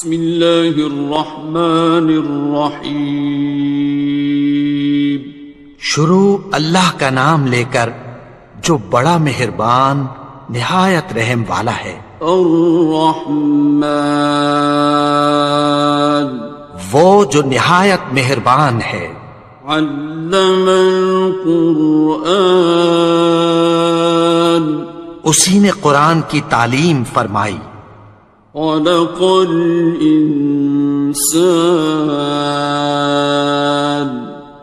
بسم اللہ الرحمن الرحیم. شروع اللہ کا نام لے کر جو بڑا مہربان نہایت رحم والا ہے. الرحمن وہ جو نہایت مہربان ہے. علم القرآن اسی نے قرآن کی تعلیم فرمائی. خلق الانسان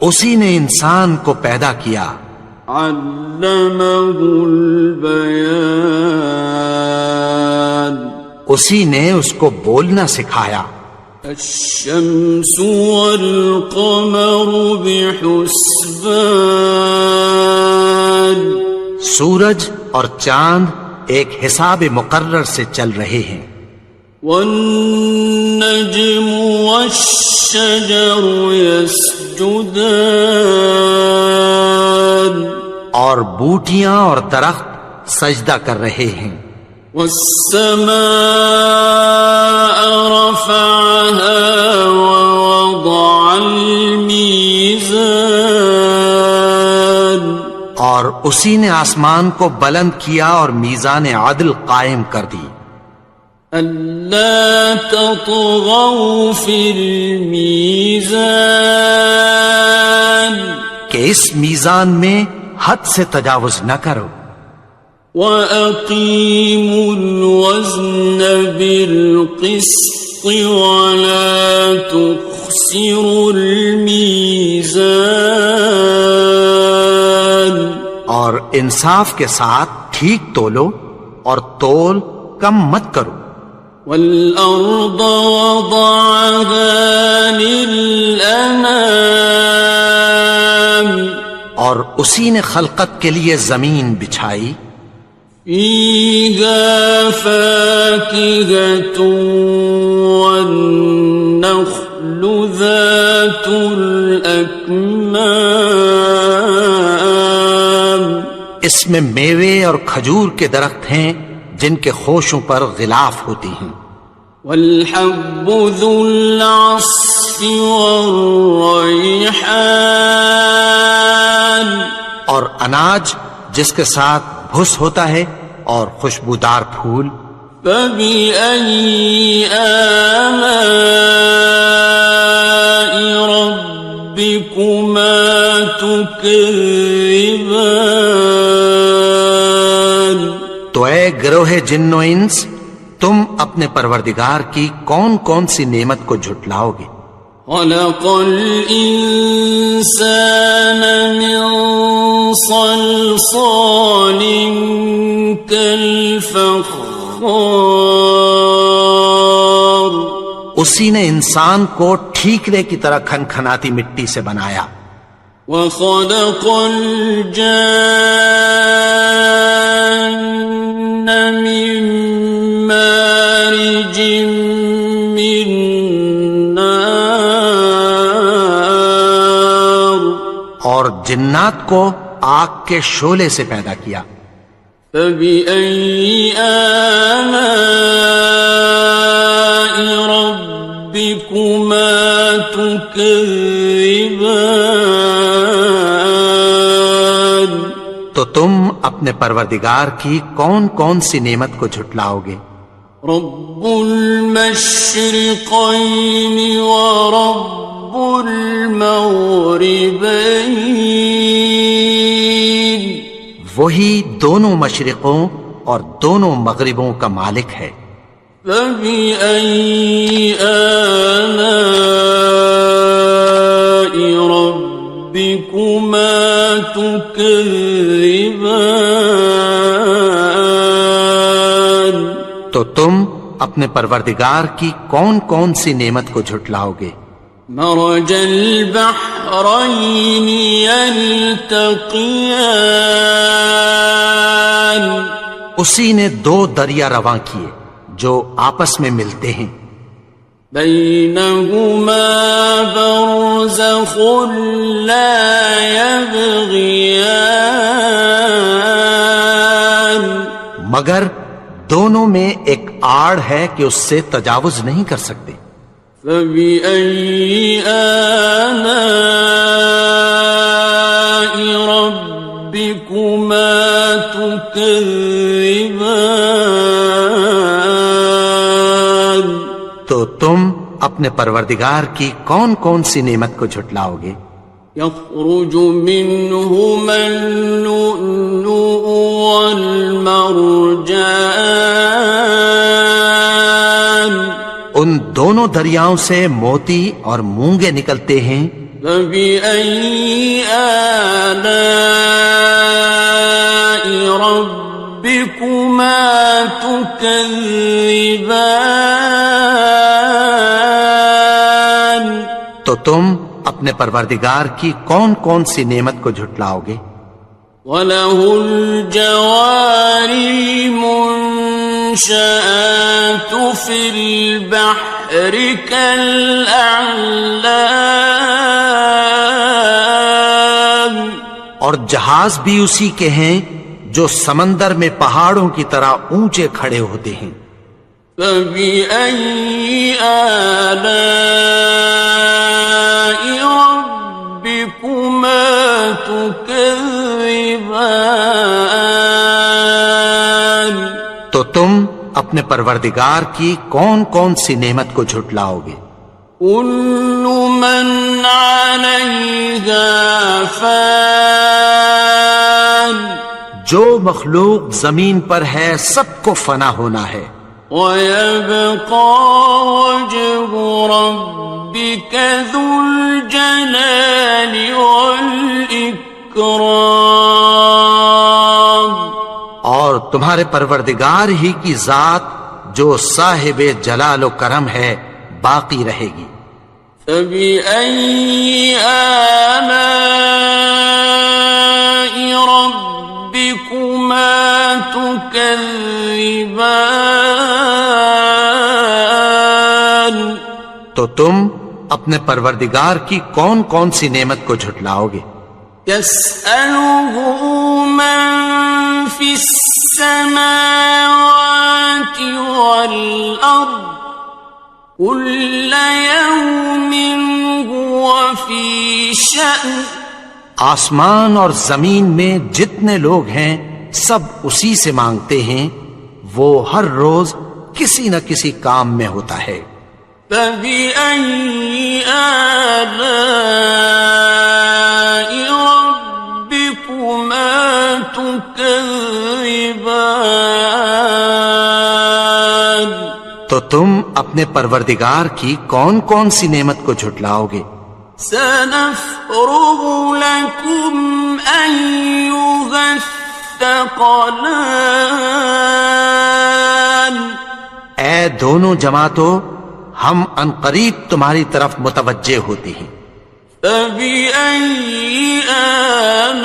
اسی نے انسان کو پیدا کیا. علمہ البیان اسی نے اس کو بولنا سکھایا. الشمس والقمر بحسبان سورج اور چاند ایک حساب مقرر سے چل رہے ہیں. والنجم والشجر يسجدان اور بوٹیاں اور درخت سجدہ کر رہے ہیں. والسماء رفعها ووضع الميزان اور اسی نے آسمان کو بلند کیا اور میزان عدل قائم کر دی. ألا تطغوا في الميزان کہ اس میزان میں حد سے تجاوز نہ کرو. وَأَقِيمُوا الْوَزْنَ بِالْقِسْطِ وَلَا تُخْسِرُوا الْمِيزَانَ اور انصاف کے ساتھ ٹھیک تولو اور تول کم مت کرو. وَالْأَرْضَ وَضَعَهَا لِلْأَنَامِ اور اسی نے خلقت کے لیے زمین بچھائی. فِيهَا فَاكِهَةٌ وَالنَّخْلُ ذَاتُ الْأَكْمَامِ اس میں میوے اور کھجور کے درخت ہیں جن کے خوشوں پر غلاف ہوتی ہیں. وَالْحَبُّ ذُو الْعَصْفِ وَالرَّيْحَانِ اور اناج جس کے ساتھ بھس ہوتا ہے اور خوشبودار پھول. فَبِأَيِّ آلَاءِ رَبِّكُمَا تُكَذِّبَانِ تو اے گروہ جن و انس تم اپنے پروردگار کی کون کون سی نعمت کو جھٹلاؤ گے. خَلَقَ الْإِنسَانَ مِنْ صَلْصَالٍ كَالْفَخَّارِ اسی نے انسان کو ٹھیکرے کی طرح کھنکھناتی مٹی سے بنایا. وَخَلَقَ الْجَانَّ مِن مَّارِجٍ مِّن نَّارٍ اور جنات کو آگ کے شعلے سے پیدا کیا. فَبِأَيِّ آلَاءِ رَبِّكُمَا تُكَذِّبَانِ تو تم اپنے پروردگار کی کون کون سی نعمت کو جھٹلاؤ گے. رب المشرقین ورب المغربین وہی دونوں مشرقوں اور دونوں مغربوں کا مالک ہے. فَبِأَيِّ آلَاءِ رَبِّكُمَا تُكَذِّبَانِ تو تم اپنے پروردگار کی کون کون سی نعمت کو جھٹلاؤ گے. مرج البحرین یلتقیان اسی نے دو دریا رواں کیے جو آپس میں ملتے ہیں. بینہما برزخ لا یبغیان مگر دونوں میں ایک آڑ ہے کہ اس سے تجاوز نہیں کر سکتے۔ فَبِأَيِّ آلَاءِ رَبِّكُمَا تُكَذِّبَانِ؟ تو تم اپنے پروردگار کی کون کون سی نعمت کو جھٹلاؤ گے؟ يخرج منهما اللؤلؤ والمرجان، ان دونوں دریاؤں سے موتی اور مونگے نکلتے ہیں۔ فبأي آلاء ربكما تكذبان؟ تو تم اپنے پروردگار کی کون کون سی نعمت کو جھٹلاؤ گے؟ وَلَهُ الْجَوَارِ الْمُنشَآتُ فِي الْبَحْرِ كَالْأَعْلَامِ، اور جہاز بھی اسی کے ہیں جو سمندر میں پہاڑوں کی طرح اونچے کھڑے ہوتے ہیں۔ فَبِأَيِّ آلَاءِ رَبِّكُمَا تُكَذِّبَانِ؟ تو تم اپنے پروردگار کی کون کون سی نعمت کو جھٹلاؤ گے؟ كُلُّ مَنْ عَلَيْهَا فَانٍ، جو مخلوق زمین پر ہے سب کو فنا ہونا ہے۔ وَيَبْقَى وَجْهُ رَبِّكَ ذُو الْجَلَالِ وَالْإِكْرَامِ، اور تمہارے پروردگار ہی کی ذات جو صاحب جلال و کرم ہے باقی رہے گی۔ فَبِأَيِّ آلَاءِ رَبِّكُمَا تُكَذِّبَانِ؟ تو تم اپنے پروردگار کی کون کون سی نعمت کو جھٹلاؤ گے؟ يَسْأَلُهُ مَن فِي السَّمَاوَاتِ وَالْأَرْضِ كُلَّ يَوْمٍ هُوَ فِي شَأْنٍ، آسمان اور زمین میں جتنے لوگ ہیں سب اسی سے مانگتے ہیں، وہ ہر روز کسی نہ کسی کام میں ہوتا ہے۔ فَبِأَيِّ آلَاءِ رَبِّكُمَا تُكَذِّبَانِ؟ تو تم اپنے پروردگار کی کون کون سی نعمت کو جھٹلاؤ گے؟ سَنَفْرُغُ لَكُمْ أَيُّهَ الثَّقَلَانِ، اے دونوں جماعتوں، ہم عنقریب تمہاری طرف متوجہ ہوتے ہیں۔ فَبِأَيِّ آلَاءِ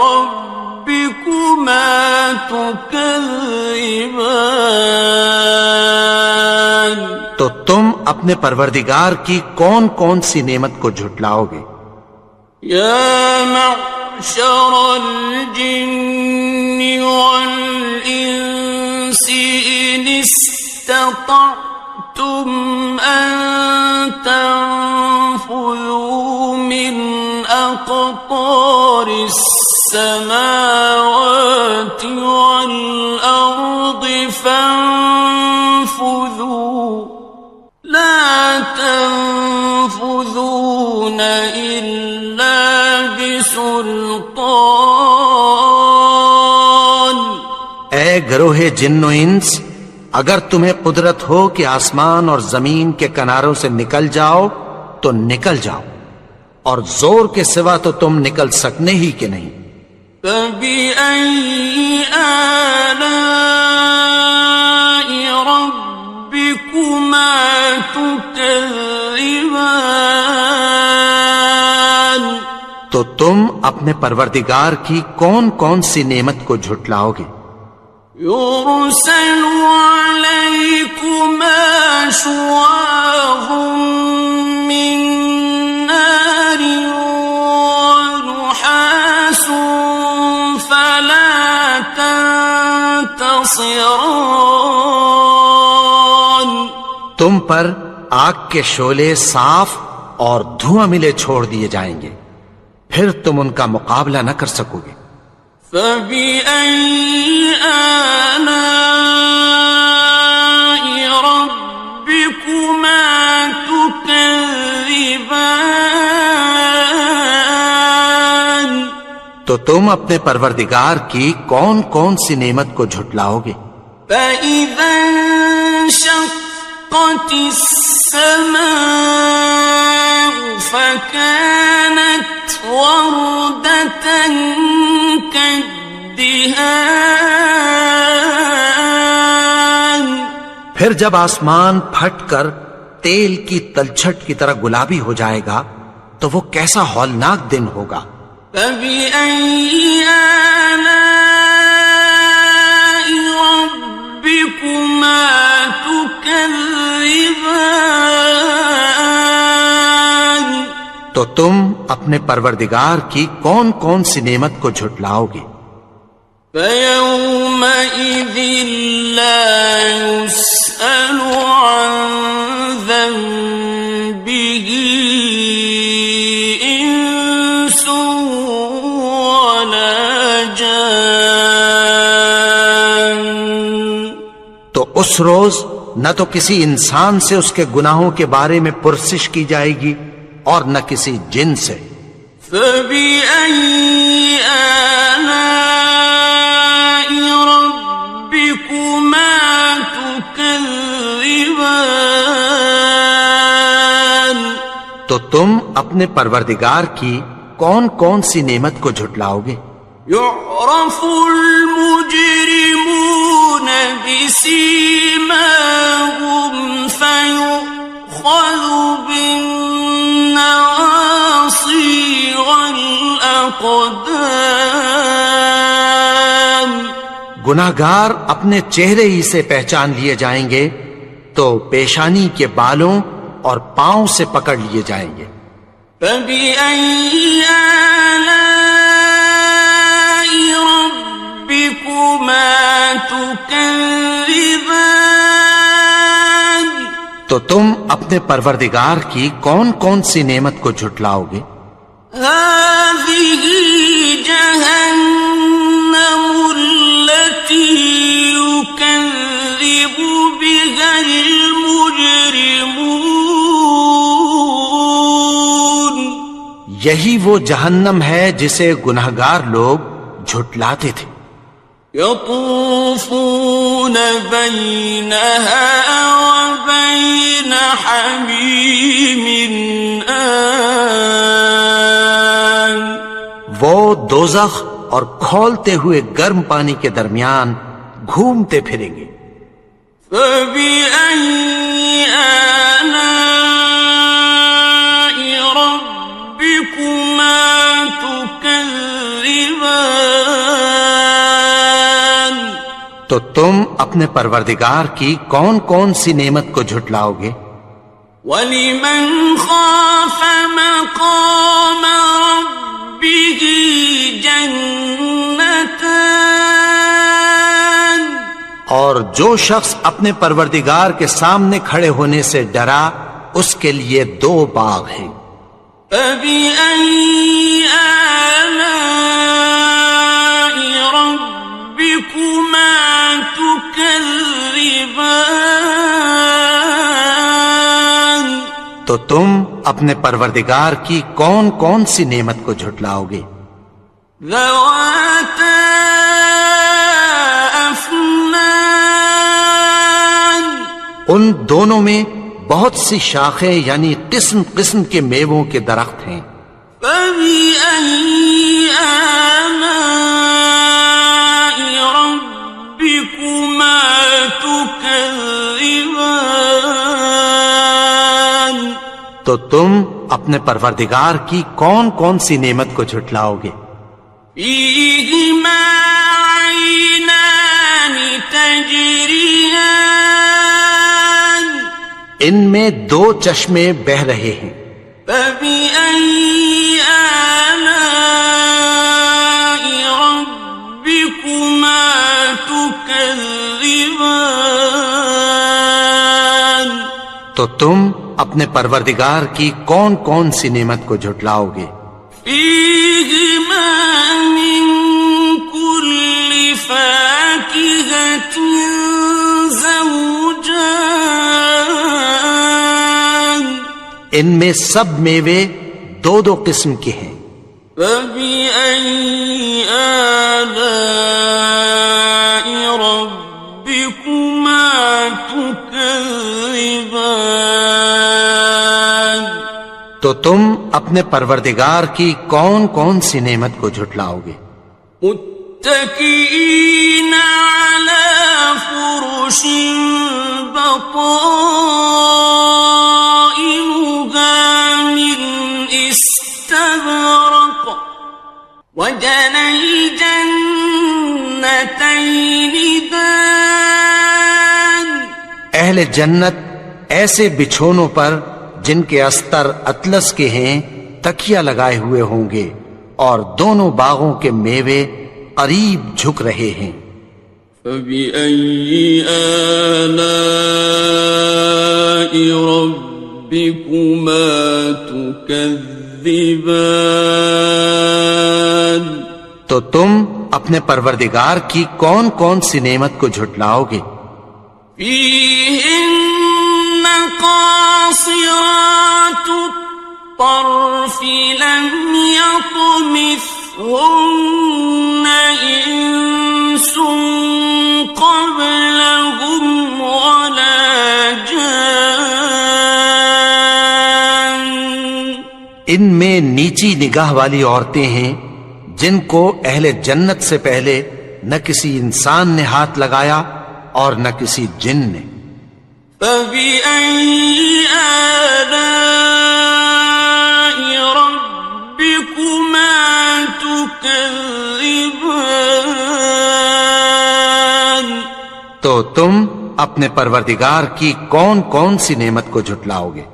رَبِّكُمَا تُكَذِّبَانِ؟ تو تم اپنے پروردگار کی کون کون سی نعمت کو جھٹلاؤ گے؟ يَا مَعْشَرَ الْجِنِّ وَالْإِنسِ إِنِ اسْتَطَعْتُمْ أَن تَنفُذُوا مِنْ أَقْطَارِ السَّمَاوَاتِ وَالْأَرْضِ فَانفُذُوا لَا تَنفُذُونَ إِلَّا بِسُلْطَانٍ۔ اے گروہ جن و انس، اگر تمہیں قدرت ہو کہ آسمان اور زمین کے کناروں سے نکل جاؤ تو نکل جاؤ، اور زور کے سوا تو تم نکل سکنے ہی کہ نہیں۔ فَبِأَيِّ آلَاءِ رَبِّكُمَا تُكَذِّبَانِ؟ تو تم اپنے پروردگار کی کون کون سی نعمت کو جھٹلاؤ گے؟ يُرْسَلُ عَلَيْكُمَا شُوَاظٌ مِّن نَّارٍ وَنُحَاسٌ فَلَا تَنتَصِرَانِ، ناصران. تم پر آگ کے شعلے صاف اور دھواں ملے چھوڑ دیے جائیں گے، پھر تم ان کا مقابلہ نہ کر سکو گے۔ فَبِأَيِّ آلَاءِ رَبِّكُمَا تُكَذِّبَانِ. تو تم اپنے پروردگار کی کون کون سی نعمت کو جھٹلاؤ گے؟ فَإِذَا انشَقَّتِ السَّمَاءُ فَكَانَتْ وَرْدَةً كَالدِّهَانِ. پھر جب آسمان پھٹ کر تیل کی تلچھٹ کی طرح گلابی ہو جائے گا تو وہ کیسا ہولناک دن ہوگا۔ فَبِأَيِّ آلَاءِ رَبِّكُمَا تُكَذِّبَانِ. تو تم اپنے پروردگار کی کون کون سی نعمت کو جھٹلاؤ گے؟ فَيَوْمَئِذٍ لَا يُسْأَلُ عَنْ ذَنبِهِ إِنسٌ وَلَا جَانٌ. تو اس روز نہ تو کسی انسان سے اس کے گناہوں کے بارے میں پرسش کی جائے گی اور نہ کسی جن سے۔ فَبِأَيِّ آلَاءِ رَبِّكُمَا تُكَذِّبَانِ. تو تم اپنے پروردگار کی کون کون سی نعمت کو جھٹلاؤ گے؟ يُعْرَفُ الْمُجْرِمُونَ بِسِيمَاهُمْ فَيُؤْخَذُ بِالنَّوَاصِي وَالْأَقْدَامِ. گناہگار اپنے چہرے ہی سے پہچان لیے جائیں گے تو پیشانی کے بالوں اور پاؤں سے پکڑ لیے جائیں گے۔ فَبِأَيِّ آلَاءِ رَبِّكُمَا تُكَذِّبَانِ. تو تم اپنے پروردگار کی کون کون سی نعمت کو جھٹلاؤ گے؟ هَذِهِ جَهَنَّمُ الَّتِي يُكَذِّبُ بِهَا الْمُجْرِمُونَ. یہی وہ جہنم ہے جسے گناہگار لوگ جھٹلاتے تھے۔ يَطُوفُونَ بَيْنَهَا وَبَيْنَ حَمِيمٍ آنٍ. وہ دوزخ اور کھولتے ہوئے گرم پانی کے درمیان گھومتے پھریں گے۔ فَبِأَيِّ آلَاءِ رَبِّكُمَا تُكَذِّبَانِ. تو تم اپنے پروردگار کی کون کون سی نعمت کو جھٹلاؤ گے؟ وَلِمَنْ خَافَ مَقَامَ رَبِّهِ جَنَّتَانِ. اور جو شخص اپنے پروردگار کے سامنے کھڑے ہونے سے ڈرا اس کے لیے 2 باغ ہیں۔ فَبِأَيِّ آلَاءِ رَبِّكُمَا تُكَذِّبَانِ. تو تم اپنے پروردگار کی کون کون سی نعمت کو جھٹلاؤ گے؟ ذَوَاتَا أَفْنَانٍ. ان دونوں میں بہت سی شاخیں یعنی قسم قسم کے میووں کے درخت ہیں۔ فَبِأَيِّ آلَاءِ رَبِّكُمَا تُكَذِّبَانِ. تو تم اپنے پروردگار کی کون کون سی نعمت کو جھٹلاؤ گے؟ فِيهِمَا عَيْنَانِ تَجْرِيَانِ. ان میں 2 چشمے بہ رہے ہیں۔ فَبِأَيِّ آلَاءِ رَبِّكُمَا تُكَذِّبَانِ. تو تم اپنے پروردگار کی کون کون سی نعمت کو جھٹلاؤ گے؟ فیہما من کل فاکہۃ زوجان، ان میں سب میوے دو دو قسم کے ہیں۔ فبأي آلاء ربكما تكذبان، تو تم اپنے پروردگار کی کون کون سی نعمت کو جھٹلاؤ گے؟ متكئين على فرش بطائنها من استبرق وجنى الجنتين دان، اہل جنت ایسے بچھونوں پر جن کے استر اطلس کے ہیں تکیہ لگائے ہوئے ہوں گے، اور دونوں باغوں کے میوے قریب جھک رہے ہیں۔ فبأي آلاء ربكما تكذبان، تو تم اپنے پروردگار کی کون کون سی نعمت کو جھٹلاؤ گے؟ فيهن قاصرات الطرف لم يطمثهن إنس قبلهم ولا جان، ان میں نیچی نگاہ والی عورتیں ہیں جن کو اہل جنت سے پہلے نہ کسی انسان نے ہاتھ لگایا اور نہ کسی جن نے۔ فبأي آلاء ربكما تكذبان، تو تم اپنے پروردگار کی کون کون سی نعمت کو جھٹلاؤ گے؟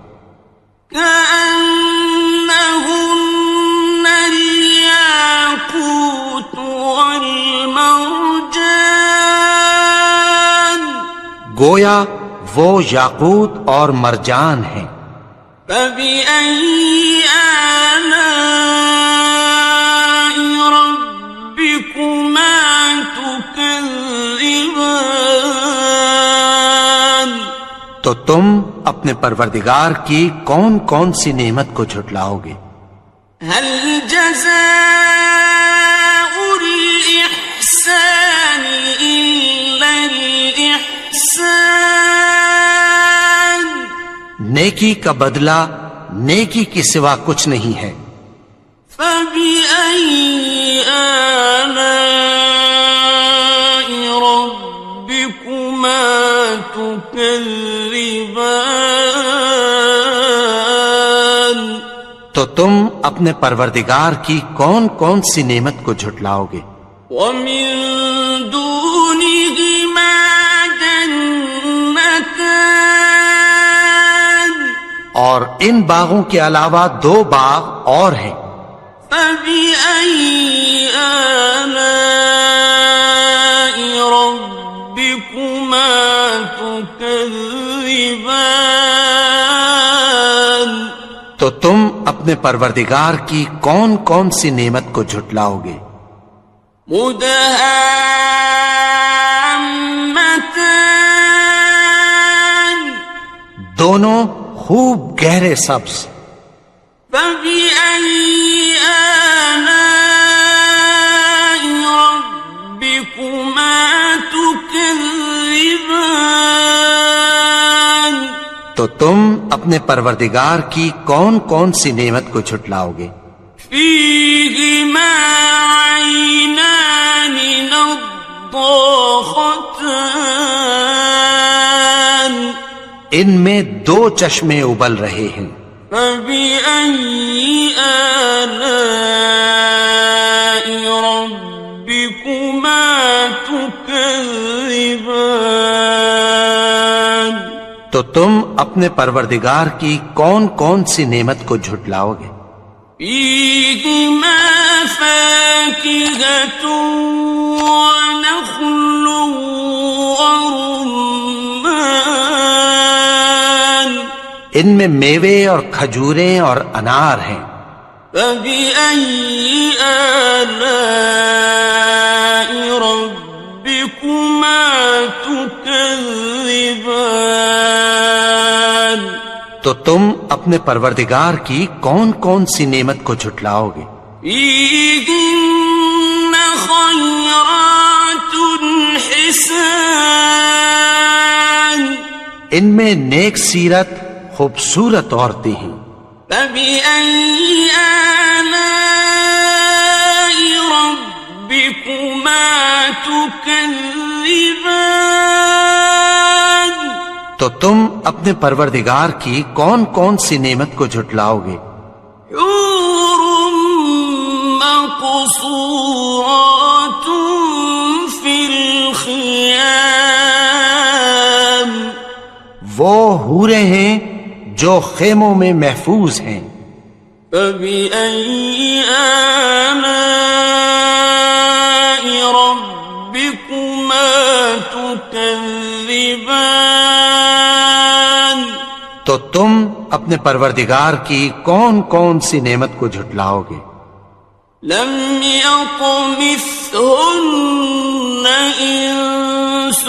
كأنهن الياقوت والمرجان، گویا وہ یاقوت اور مرجان ہیں۔ فبأي آلاء ربكما تكذبان، تو تم اپنے پروردگار کی کون کون سی نعمت کو جھٹلاؤ گے؟ هل جزاء الإحسان إلا الإحسان، نیکی کا بدلہ نیکی کے سوا کچھ نہیں ہے۔ فبأي آلاء ربكما تكذبان، تو تم اپنے پروردگار کی کون کون سی نعمت کو جھٹلاؤ گے؟ ومن دونهما جنتان، اور ان باغوں کے علاوہ دو باغ اور ہیں۔ فبأي آلاء ربكما تكذبان، تو تم اپنے پروردگار کی کون کون سی نعمت کو جھٹلاؤ گے؟ مدهامتان، دونوں خوب گہرے سبز۔ فبأي آلاء ربكما تكذبان، تو تم اپنے پروردگار کی کون کون سی نعمت کو جھٹلاؤ گے؟ فيهما عينان نضاختان، ان میں دو چشمے ابل رہے ہیں۔ فبأي آلاء ربكما تكذبان، تو تم اپنے پروردگار کی کون کون سی نعمت کو جھٹلاؤ گے؟ فيهما فاكهة ونخل ورمان، ان میں میوے اور کھجوریں اور انار ہیں۔ فبأي آلاء ربكما تكذبان؟ تو تم اپنے پروردگار کی کون کون سی نعمت کو جھٹلاؤ گے؟ فيهن خيرات حسان، ان میں نیک سیرت خوبصورت عورتیں ہیں۔ فبأي آلاء ربكما تكذبان؟ تو تم اپنے پروردگار کی کون کون سی نعمت کو جھٹلاؤ گے؟ حور مقصورات في الخيام، وہ حوریں ہیں جو خیموں میں محفوظ ہیں۔ فبأي آلاء ربكما تكذبان؟ تو تم اپنے پروردگار کی کون کون سی نعمت کو جھٹلاؤ گے؟ لم يطمثهن إنس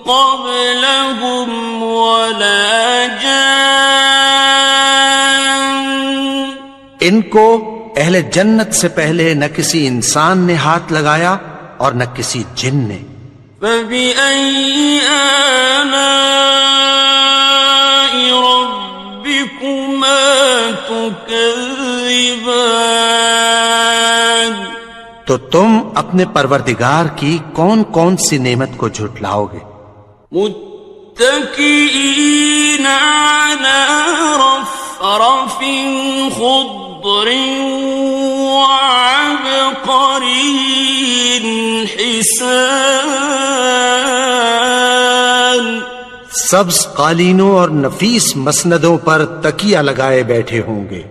قبلهم ولا جان، ان کو اہل جنت سے پہلے نہ کسی انسان نے ہاتھ لگایا اور نہ کسی جن نے۔ فبأي آلاء ربكما تكذبان؟ تو تم اپنے پروردگار کی کون کون سی نعمت کو جھٹلاؤ گے؟ متكئين على رفرف خضر وعبقري حسان، سبز قالینوں اور نفیس مسندوں پر تکیہ لگائے بیٹھے ہوں گے۔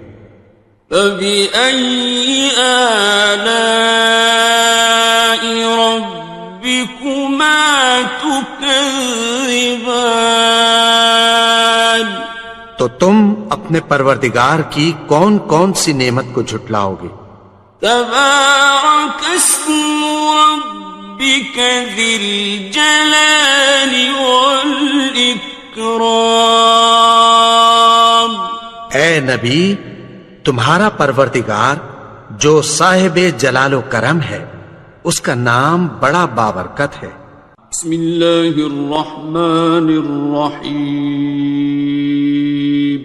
فبأي آلاء ربكما تكذبان؟ تو تم اپنے پروردگار کی کون کون سی نعمت کو جھٹلاؤ گے؟ تبارك اسم ربك ذي الجلال والإكرام۔ اے نبی، تمہارا پروردگار جو صاحب جلال و کرم ہے، اس کا نام بڑا بابرکت ہے۔ بسم اللہ الرحمن الرحیم،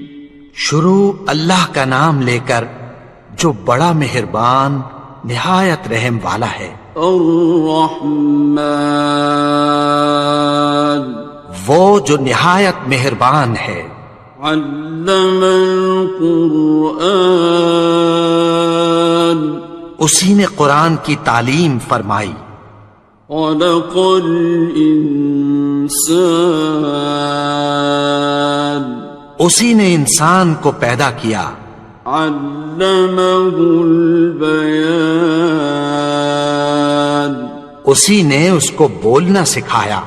شروع اللہ کا نام لے کر جو بڑا مہربان نہایت رحم والا ہے۔ الرحمن، وہ جو نہایت مہربان ہے۔ علم القرآن، اسی نے قرآن کی تعلیم فرمائی۔ خلق الانسان، اسی نے انسان کو پیدا کیا۔ علمہ البیان، اسی نے اس کو بولنا سکھایا۔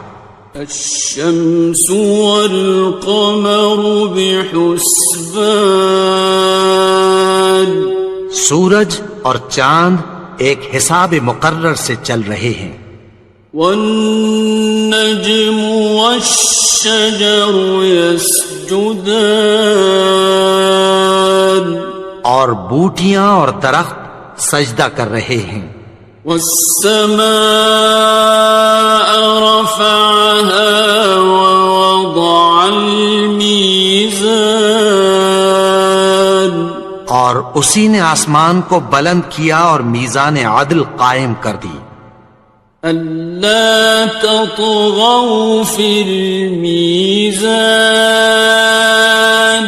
الشمس والقمر بحسبان، سورج اور چاند ایک حساب مقرر سے چل رہے ہیں۔ والنجم والشجر يسجدان، اور بوٹیاں اور درخت سجدہ کر رہے ہیں۔ والسماء رفعها ووضع الميزان، اور اسی نے آسمان کو بلند کیا اور میزان عدل قائم کر دی۔ ألا تطغوا في الميزان،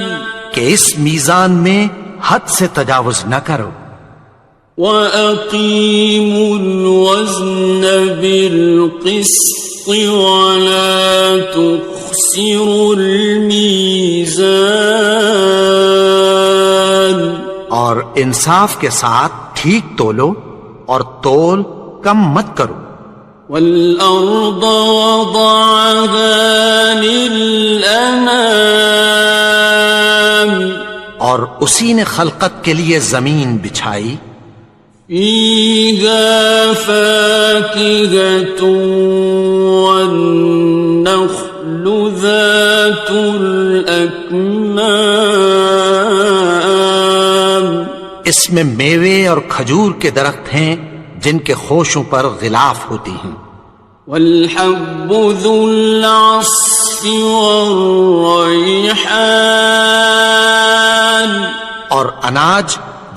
کہ اس میزان میں حد سے تجاوز نہ کرو۔ وَأَقِيمُوا الْوَزْنَ بِالْقِسْطِ وَلَا تُخْسِرُوا الْمِيزَانَ، اور انصاف کے ساتھ ٹھیک تولو اور تول کم مت کرو۔ وَالْأَرْضَ وَضَعَهَا لِلْأَنَامِ، اور اسی نے خلقت کے لیے زمین بچھائی، فيها فاكهة والنخل ذات الأكمام، اس میں میوے اور کھجور کے درخت ہیں جن کے خوشوں پر غلاف ہوتی ہیں، والحب ذو العصف والریحان، اور اناج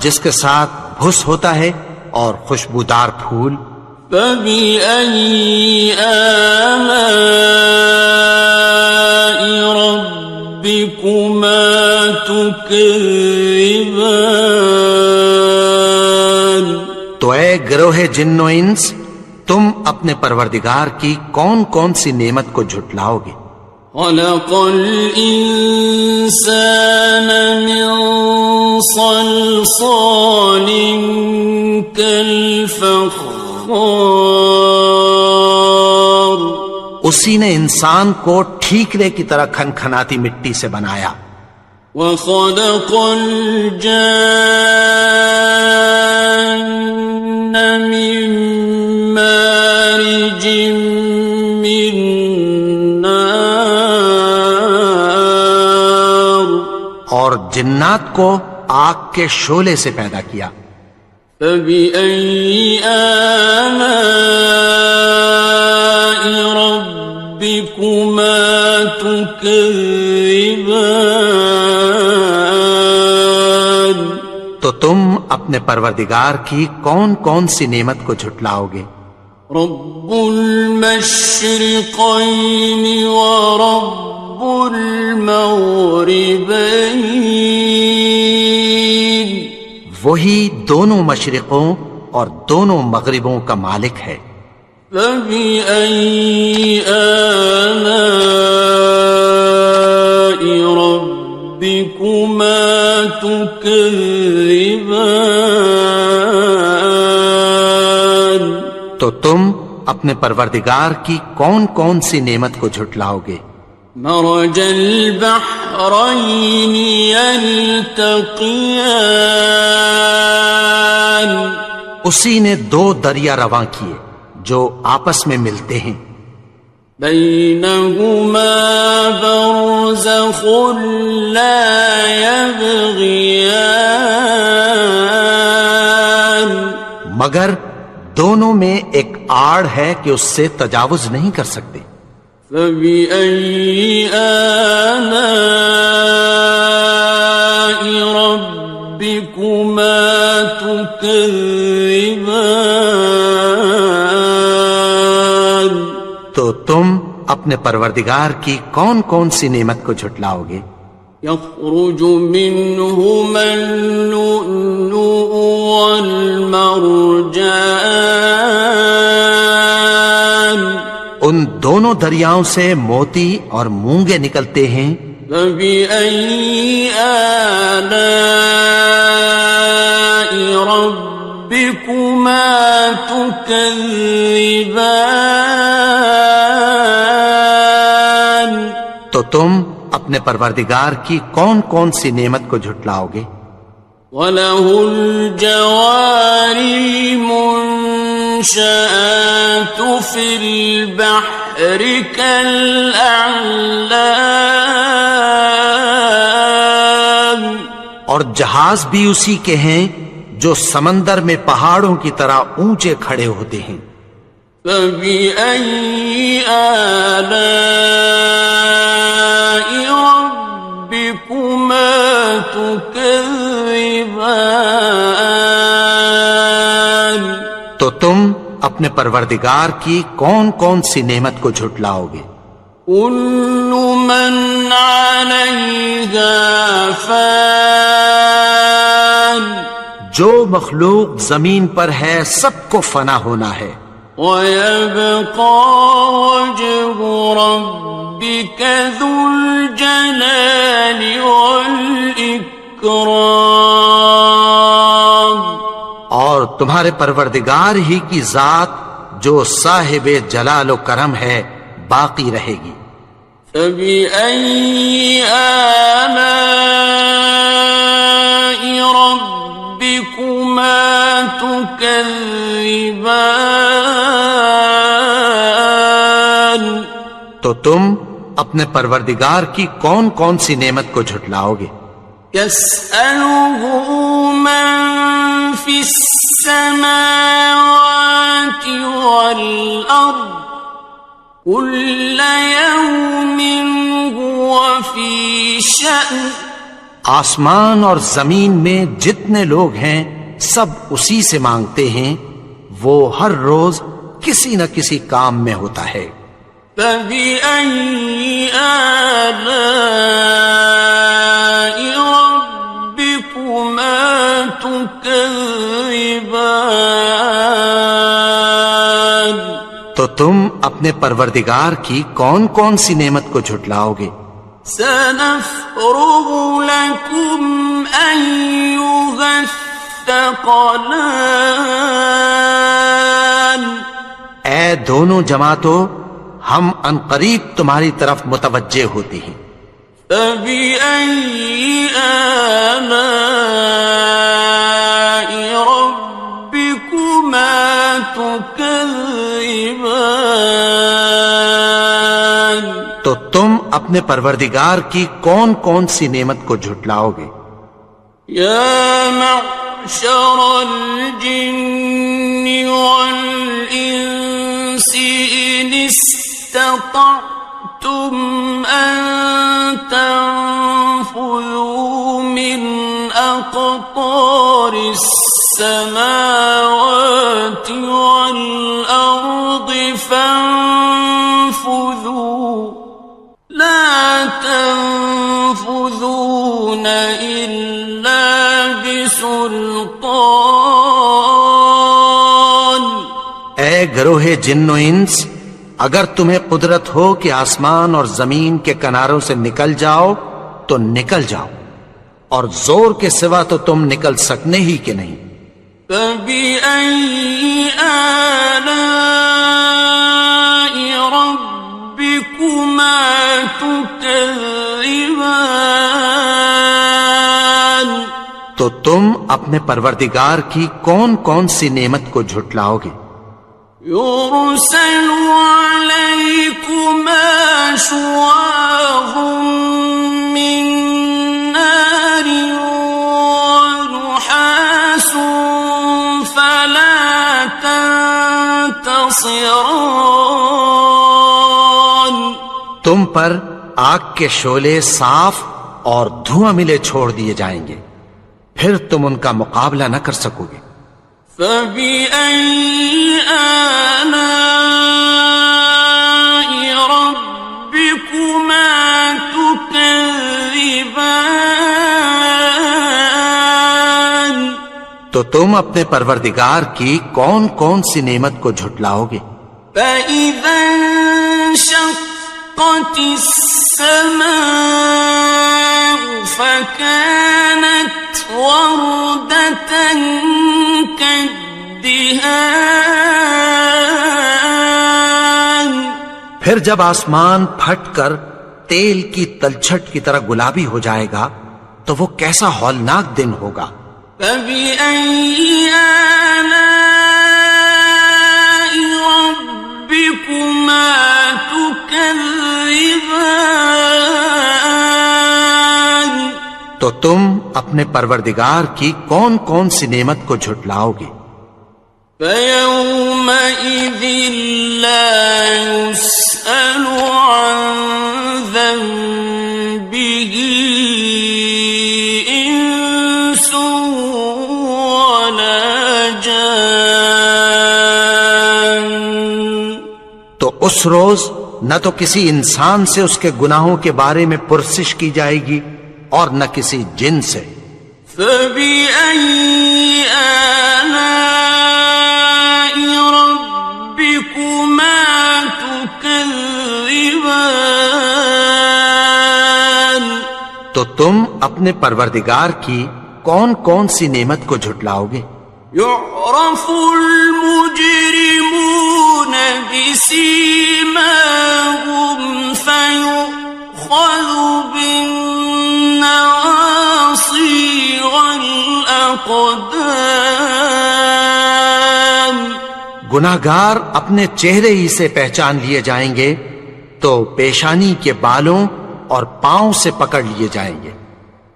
جس کے ساتھ بھس ہوتا ہے اور خوشبودار پھول، فبأي آلاء ربكما تكذبان، تو اے گروہ جن و انس، تم اپنے پروردگار کی کون کون سی نعمت کو جھٹلاؤ گے؟ خلق الإنسان من صلصال كالفخار، اسی نے انسان کو ٹھیکرے کی طرح کھنکھناتی مٹی سے بنایا، وخلق الجان من مارج من نار، اور جنات کو آگ کے شعلے سے پیدا کیا، فبأي آلاء ربكما تكذبان، تو تم اپنے پروردگار کی کون کون سی نعمت کو جھٹلاؤ گے؟ رب المشرقين ورب المغربين، وہی دونوں مشرقوں اور دونوں مغربوں کا مالک ہے، فبأي آلاء ربكما تكذبان، تو تم اپنے پروردگار کی کون کون سی نعمت کو جھٹلاؤ گے؟ مرج البحرين يلتقيان، اسی نے دو دریا رواں کیے جو آپس میں ملتے ہیں، بينهما برزخ لا يبغيان، مگر دونوں میں ایک آڑ ہے کہ اس سے تجاوز نہیں کر سکتے، فبأي آلاء ربكما تكذبان، تو تم اپنے پروردگار کی کون کون سی نعمت کو جھٹلاؤ گے؟ يخرج منهما اللؤلؤ والمرجان، ان دونوں دریاؤں سے موتی اور مونگے نکلتے ہیں، فبأي آلاء ربكما تكذبان، تو تم اپنے پروردگار کی کون کون سی نعمت کو جھٹلاؤ گے؟ وَلَهُ الْجَوَارِ الْمُنشَآتُ فِي الْبَحْرِ كَالْأَعْلَامِ، اور جہاز بھی اسی کے ہیں جو سمندر میں پہاڑوں کی طرح اونچے کھڑے ہوتے ہیں، فَبِأَيِّ آلَاءِ رَبِّكُمَا تُكَذِّبَانِ، تو تم اپنے پروردگار کی کون کون سی نعمت کو جھٹلاؤ گے؟ كُلُّ مَنْ عَلَيْهَا فَانٍ، جو مخلوق زمین پر ہے سب کو فنا ہونا ہے، وَيَبْقَى وَجْهُ رَبِّكَ ذُو الْجَلَالِ وَالْإِكْرَامِ، اور تمہارے پروردگار ہی کی ذات جو صاحب جلال و کرم ہے باقی رہے گی، فَبِأَيِّ آلَاءِ تكذبان تو تم اپنے پروردگار کی کون کون سی نعمت کو جھٹلاؤ گے؟ يسأله من في السماوات والأرض كل يوم هو في شأن آسمان اور زمین میں جتنے لوگ ہیں سب اسی سے مانگتے ہیں، وہ ہر روز کسی نہ کسی کام میں ہوتا ہے۔ فبأي آلاء ربكما تكذبان تو تم اپنے پروردگار کی کون کون سی نعمت کو جھٹلاؤ گے؟ سنفرغ لكم أيها الثقلان اے دونوں جماعتوں، ہم عنقریب تمہاری طرف متوجہ ہوتے ہیں۔ فبأي آلاء ربكما تكذبان تو تم اپنے پروردگار کی کون کون سی نعمت کو جھٹلاؤ گے؟ يا معشر الجن والإنس إن استطعتم أن تنفذوا من أقطار السماوات والأرض فانفذوا لا تنفذون إلا بسلطان اے گروہ جن و انس، اگر تمہیں قدرت ہو کہ آسمان اور زمین کے کناروں سے نکل جاؤ تو نکل جاؤ، اور زور کے سوا تو تم نکل سکنے ہی کہ نہیں۔ فبأي آلاء ربكما تكذبان تو تم اپنے پروردگار کی کون کون سی نعمت کو جھٹلاؤ گے؟ يرسل عليكما شواظ من نار ونحاس فلا تنتصران تم پر آگ کے شعلے صاف اور دھواں ملے چھوڑ دیے جائیں گے، پھر تم ان کا مقابلہ نہ کر سکو گے۔ فبأي آلاء ربكما تكذبان تو تم اپنے پروردگار کی کون کون سی نعمت کو جھٹلاؤ گے؟ فإذا انشقت السماء فكانت وردة كالدهان پھر جب آسمان پھٹ کر تیل کی تلچھٹ کی طرح گلابی ہو جائے گا تو وہ کیسا ہولناک دن ہوگا۔ فبأي آلاء ربكما تكذبان تو تم اپنے پروردگار کی کون کون سی نعمت کو جھٹلاؤ گے؟ فيومئذ لا يسأل عن ذنبه إنس ولا جان تو اس روز نہ تو کسی انسان سے اس کے گناہوں کے بارے میں پرسش کی جائے گی اور نہ کسی جن سے۔ فبأي آلاء ربكما تكذبان تو تم اپنے پروردگار کی کون کون سی نعمت کو جھٹلاؤ گے؟ يعرف المجرمون بسيماهم فيؤخذ بالنواصي والأقدام گناہگار اپنے چہرے ہی سے پہچان لیے جائیں گے تو پیشانی کے بالوں اور پاؤں سے پکڑ لیے جائیں گے۔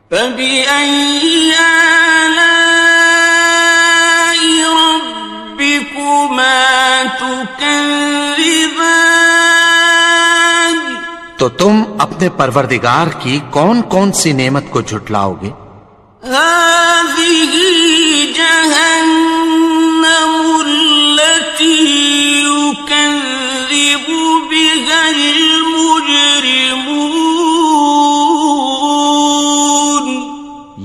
فَبِأَيِّ آلَاءِ رَبِّكُمَا تُكَذِّبَانِ؟ تو تم اپنے پروردگار کی کون کون سی نعمت کو جھٹلاؤ گے؟ هَٰذِهِ جَهَنَّمُ الَّتِي يُكَذِّبُ بِهَا الْمُجْرِمُونَ۔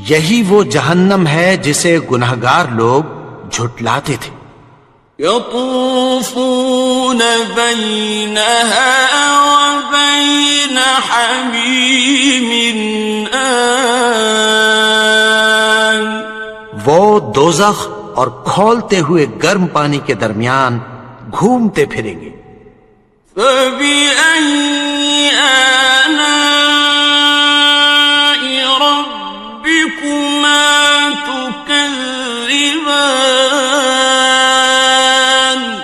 یہی وہ جہنم ہے جسے گناہگار لوگ جھٹلاتے تھے۔ يطوفون بينها وبين حميم آن۔ وہ دوزخ اور کھولتے ہوئے گرم پانی کے درمیان گھومتے پھریں گے۔ فَبِأَيِّ آلَاءِ رَبِّكُمَا تُكَذِّبَانِ؟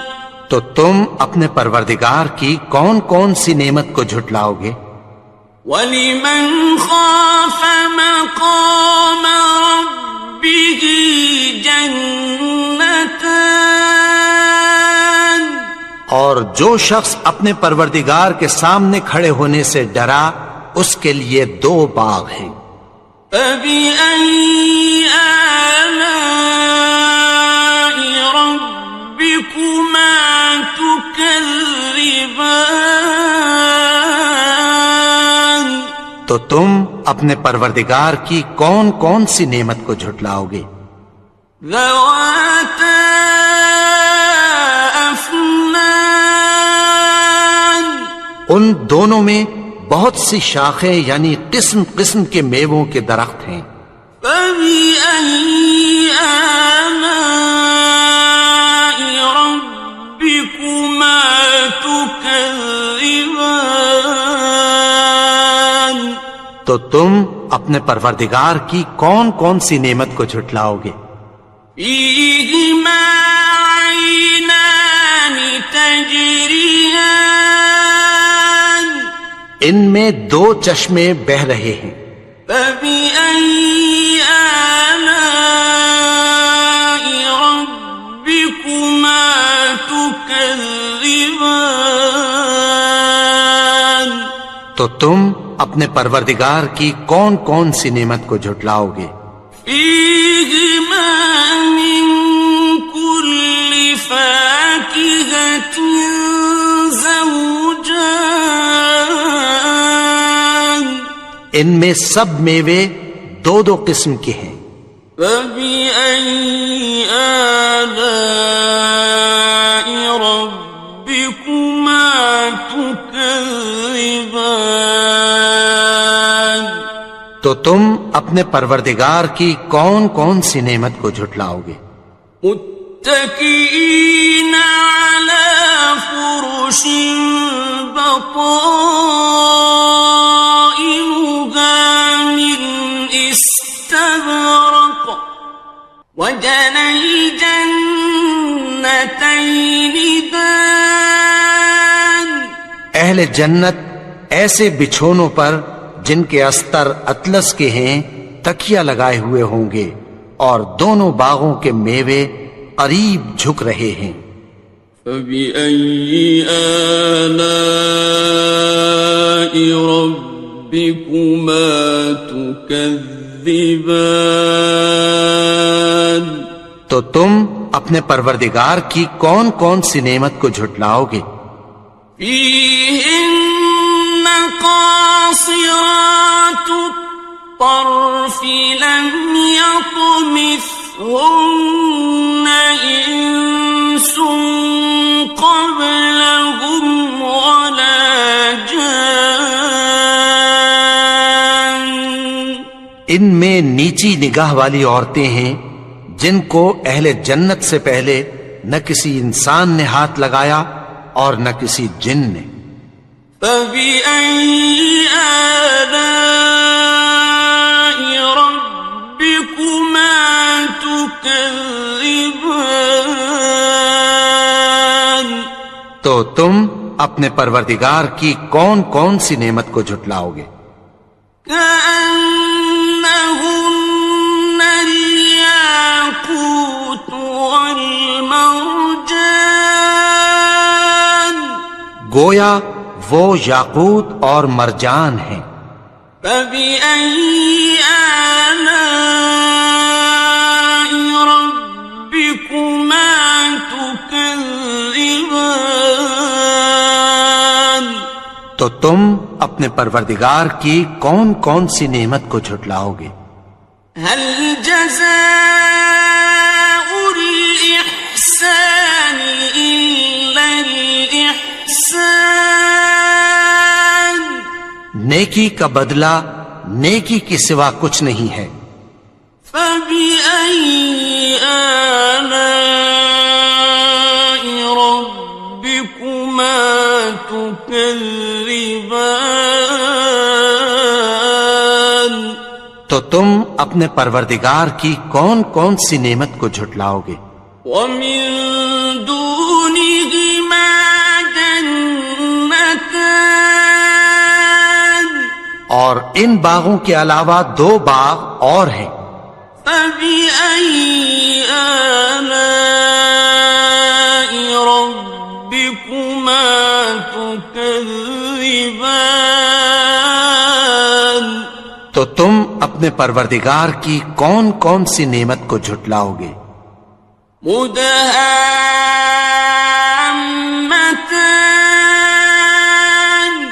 تو تم اپنے پروردگار کی کون کون سی نعمت کو جھٹلاؤ گے؟ وَلِمَنْ خَافَ مَقَامَ رَبِّهِ جَنَّتَانِ؟ اور جو شخص اپنے پروردگار کے سامنے کھڑے ہونے سے ڈرا اس کے لیے 2 باغ ہیں۔ فَبِأَيِّ آلَاءِ رَبِّكُمَا تُكَذِّبَانِ؟ تو تم اپنے پروردگار کی کون کون سی نعمت کو جھٹلاؤ گے؟ ذَوَاتَا أَفْنَانٍ؟ ان دونوں میں بہت سی شاخیں یعنی قسم قسم کے میووں کے درخت ہیں۔ فَبِأَيِّ آلَاءِ رَبِّكُمَا تُكَذِّبَانِ؟ تو تم اپنے پروردگار کی کون کون سی نعمت کو جھٹلاؤ گے؟ فِيهِمَا عَيْنَانِ تَجْرِيَانِ؟ ان میں 2 چشمے بہ رہے ہیں۔ فَبِأَيِّ آلَاءِ رَبِّكُمَا تُكَذِّبَانِ؟ تو تم اپنے پروردگار کی کون کون سی نعمت کو جھٹلاؤ گے؟ فِيهِمَا مِن كُلِّ فَاكِهَةٍ زَوْجَانِ؟ ان میں سب میوے 2 قسم کے ہیں۔ فَبِأَيِّ آلَاءِ رَبِّكُمَا تُكَذِّبَانِ؟ تو تم اپنے پروردگار کی کون کون سی نعمت کو جھٹلاؤ گے؟ متكئين على فرش بطائنها من استبرق وجنى الجنتين دان۔ اہل جنت ایسے بچھونوں پر جن کے استر اطلس کے ہیں تکیہ لگائے ہوئے ہوں گے اور دونوں باغوں کے میوے قریب جھک رہے ہیں۔ فَبِأَيِّ آلَاءِ رَبِّكُمَا تُكَذِّبَانِ؟ تو تم اپنے پروردگار کی کون کون سی نعمت کو جھٹلاؤ گے؟ فِيهِنَّ قَاصِرَاتُ الطَّرْفِ لَمْ يَطْمِثْهُنَّ إِنسٌ قَبْلَهُمْ وَلَا جَانٌّ۔ ان میں نیچی نگاہ والی عورتیں ہیں جن کو اہل جنت سے پہلے نہ کسی انسان نے ہاتھ لگایا اور نہ کسی جن نے۔ فَبِأَيِّ آلَاءِ رَبِّكُمَا تُكَذِّبَانِ؟ تو تم اپنے پروردگار کی کون کون سی نعمت کو جھٹلاؤ گے؟ كأنهن الياقوت والمرجان گویا وہ یاقوت اور مرجان ہیں۔ فبأي آلاء ربكما تكذبان تو تم اپنے پروردگار کی کون کون سی نعمت کو جھٹلاؤ گے؟ هل جزاء الإحسان إلا الإحسان نیکی کا بدلہ نیکی کے سوا کچھ نہیں ہے۔ فبأي آلاء ربكما تكذبان تو تم اپنے پروردگار کی کون کون سی نعمت کو جھٹلاؤ گے؟ ومن دونهما جنتان اور ان باغوں کے علاوہ دو باغ اور ہیں۔ فبأي آلاء ربكما تكذبان تو تم اپنے پروردگار کی کون کون سی نعمت کو جھٹلاؤ گے؟ مدهامتان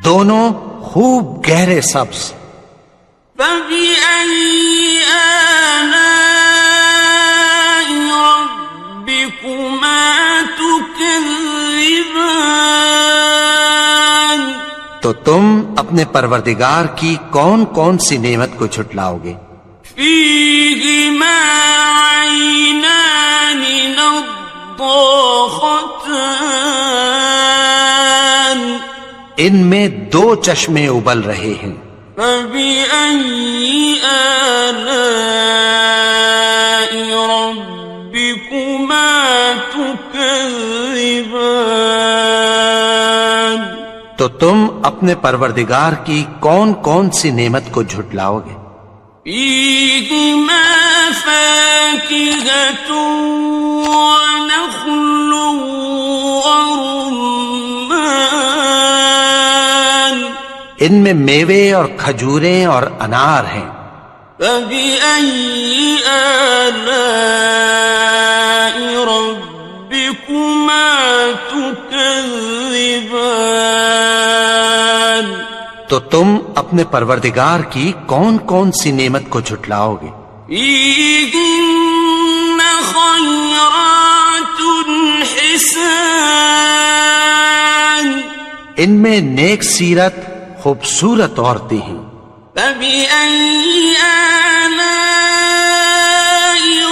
دونوں خوب گہرے سبز۔ فبأي آلاء ربكما تكذبان تو تم اپنے پروردگار کی کون کون سی نعمت کو جھٹلاؤ گے؟ فيهما عينان نضاختان ان میں دو چشمے ابل رہے ہیں۔ فبأي آلاء ربكما تكذبان تو تم اپنے پروردگار کی کون کون سی نعمت کو جھٹلاؤ گے؟ فيهما فاكهة ونخل ورمان ان میں میوے اور کھجوریں اور انار ہیں۔ فبأي آلاء ربكما تكذبان تو تم اپنے پروردگار کی کون کون سی نعمت کو جھٹلاؤ گے؟ فيهن خيرات حسان ان میں نیک سیرت خوبصورت عورتیں ہیں۔ فبأي آلاء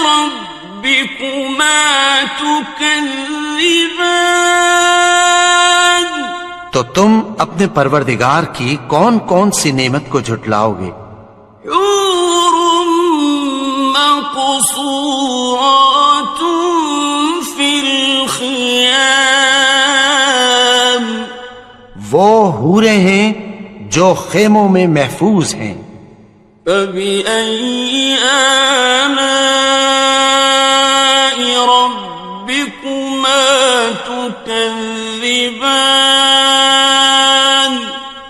ربكما تكذبان تو تم اپنے پروردگار کی کون کون سی نعمت کو جھٹلاؤ گے؟ حور مقصورات في الخيام وہ حوریں ہیں جو خیموں میں محفوظ ہیں۔ فبأي آلاء ربكما تكذبان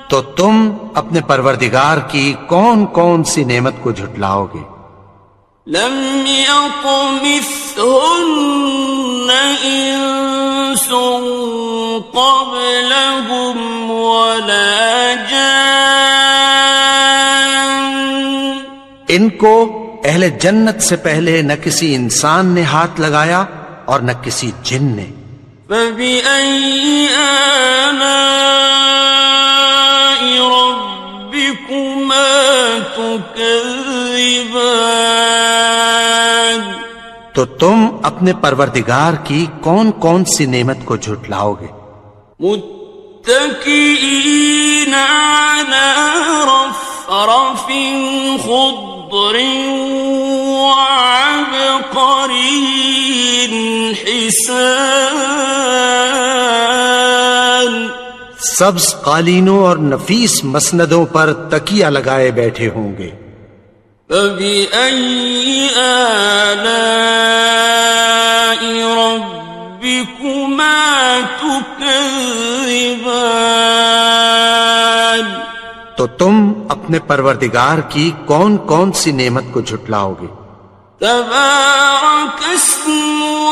تو تم اپنے پروردگار کی کون کون سی نعمت کو جھٹلاؤ گے؟ لم يطمثهن إنس قبلهم ولا جان ان کو اہل جنت سے پہلے نہ کسی انسان نے ہاتھ لگایا اور نہ کسی جن نے۔ فبأي آلاء ربكما تكذبان تو تم اپنے پروردگار کی کون کون سی نعمت کو جھٹلاؤ گے؟ متكئين على رفرف خضر وعبقري حسان سبز قالینوں اور نفیس مسندوں پر تکیہ لگائے بیٹھے ہوں گے. فَبِأَيِّ آلَاءِ رَبِّكُمَا تُكَذِّبَانِ. تو تم اپنے پروردگار کی کون کون سی نعمت کو جھٹلاؤ گے؟ تبارک اسم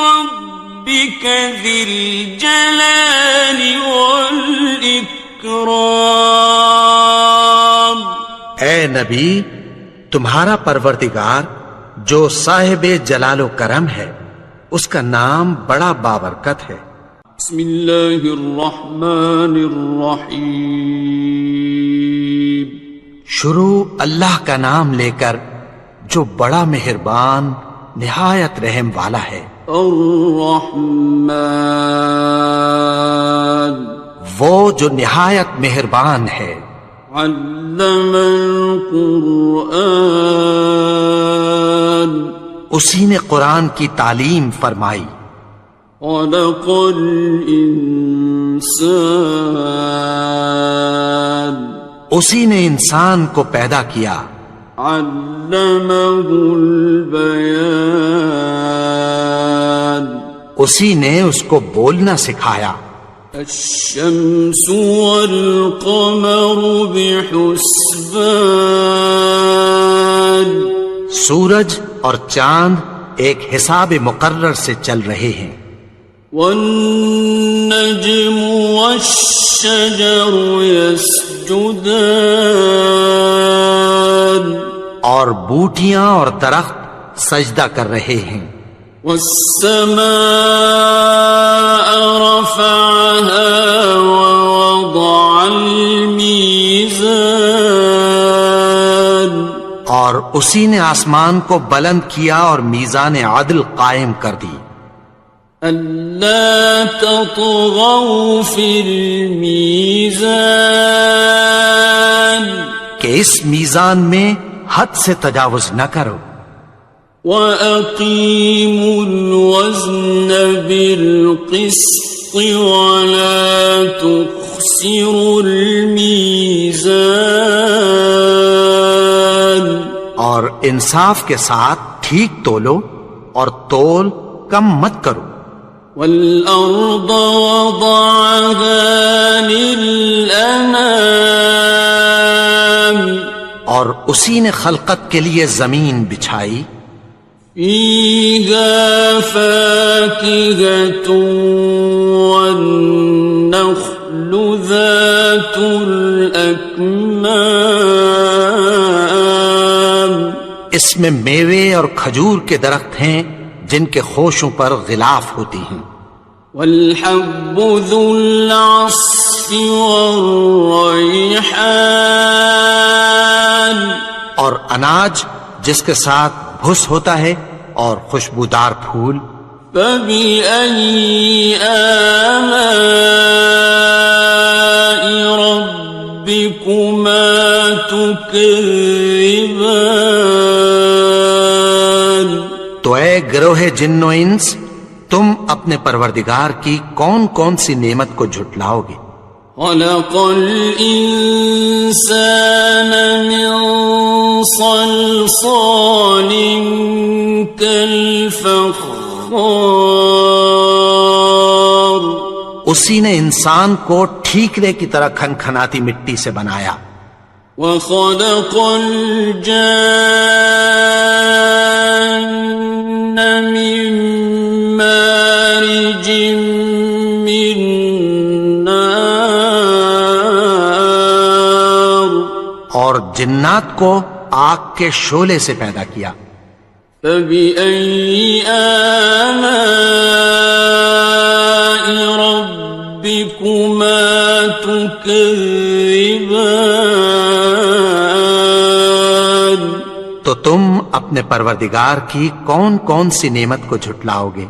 ربک ذی الجلال والاکرام. اے نبی، تمہارا پروردگار جو صاحب جلال و کرم ہے، اس کا نام بڑا بابرکت ہے. بسم اللہ الرحمن الرحیم. شروع اللہ کا نام لے کر جو بڑا مہربان نہایت رحم والا ہے. الرحمن، وہ جو نہایت مہربان ہے. علم القرآن، اسی نے قرآن کی تعلیم فرمائی. خلق الانسان، اسی نے انسان کو پیدا کیا. علمہ البیان، اسی نے اس کو بولنا سکھایا. الشمس والقمر بحسبان، سورج اور چاند ایک حساب مقرر سے چل رہے ہیں. والنجم والشجر يسجدان، اور بوٹیاں اور درخت سجدہ کر رہے ہیں. والسماء رفعها ووضع الميزان، اور اسی نے آسمان کو بلند کیا اور میزان عدل قائم کر دی. ألا تطغوا في الميزان، کہ اس میزان میں حد سے تجاوز نہ کرو. وَأَقِيمُوا الْوَزْنَ بِالْقِسْطِ وَلَا تُخْسِرُوا الْمِيزَانَ، اور انصاف کے ساتھ ٹھیک تولو اور تول کم مت کرو. وَالْأَرْضَ وَضَعَهَا لِلْأَنَامِ، اور اسی نے خلقت کے لیے زمین بچھائی. فِيهَا فَاكِهَةٌ وَالنَّخْلُ ذَاتُ الْأَكْمَامِ، اس میں میوے اور کھجور کے درخت ہیں جن کے خوشوں پر غلاف ہوتی ہیں. وَالْحَبُّ ذُو الْعَصْفِ وَالرَّيْحَانِ، اور اناج جس کے ساتھ بھس ہوتا ہے اور خوشبودار پھول. فَبِأَيِّ آلَاءِ رَبِّكُمَا تُكَذِّبَانِ. تو اے گروہ جن و انس، تم اپنے پروردگار کی کون کون سی نعمت کو جھٹلاؤ گے؟ خلق الإنسان من صلصال كالفخار، اسی نے انسان کو ٹھیکرے کی طرح کھنکھناتی مٹی سے بنایا. وخلق الجان من مارج من نار، اور جنات کو آگ کے شعلے سے پیدا کیا. فبأي آلاء ربكما تكذبان. تو تم اپنے پروردگار کی کون کون سی نعمت کو جھٹلاؤ گے؟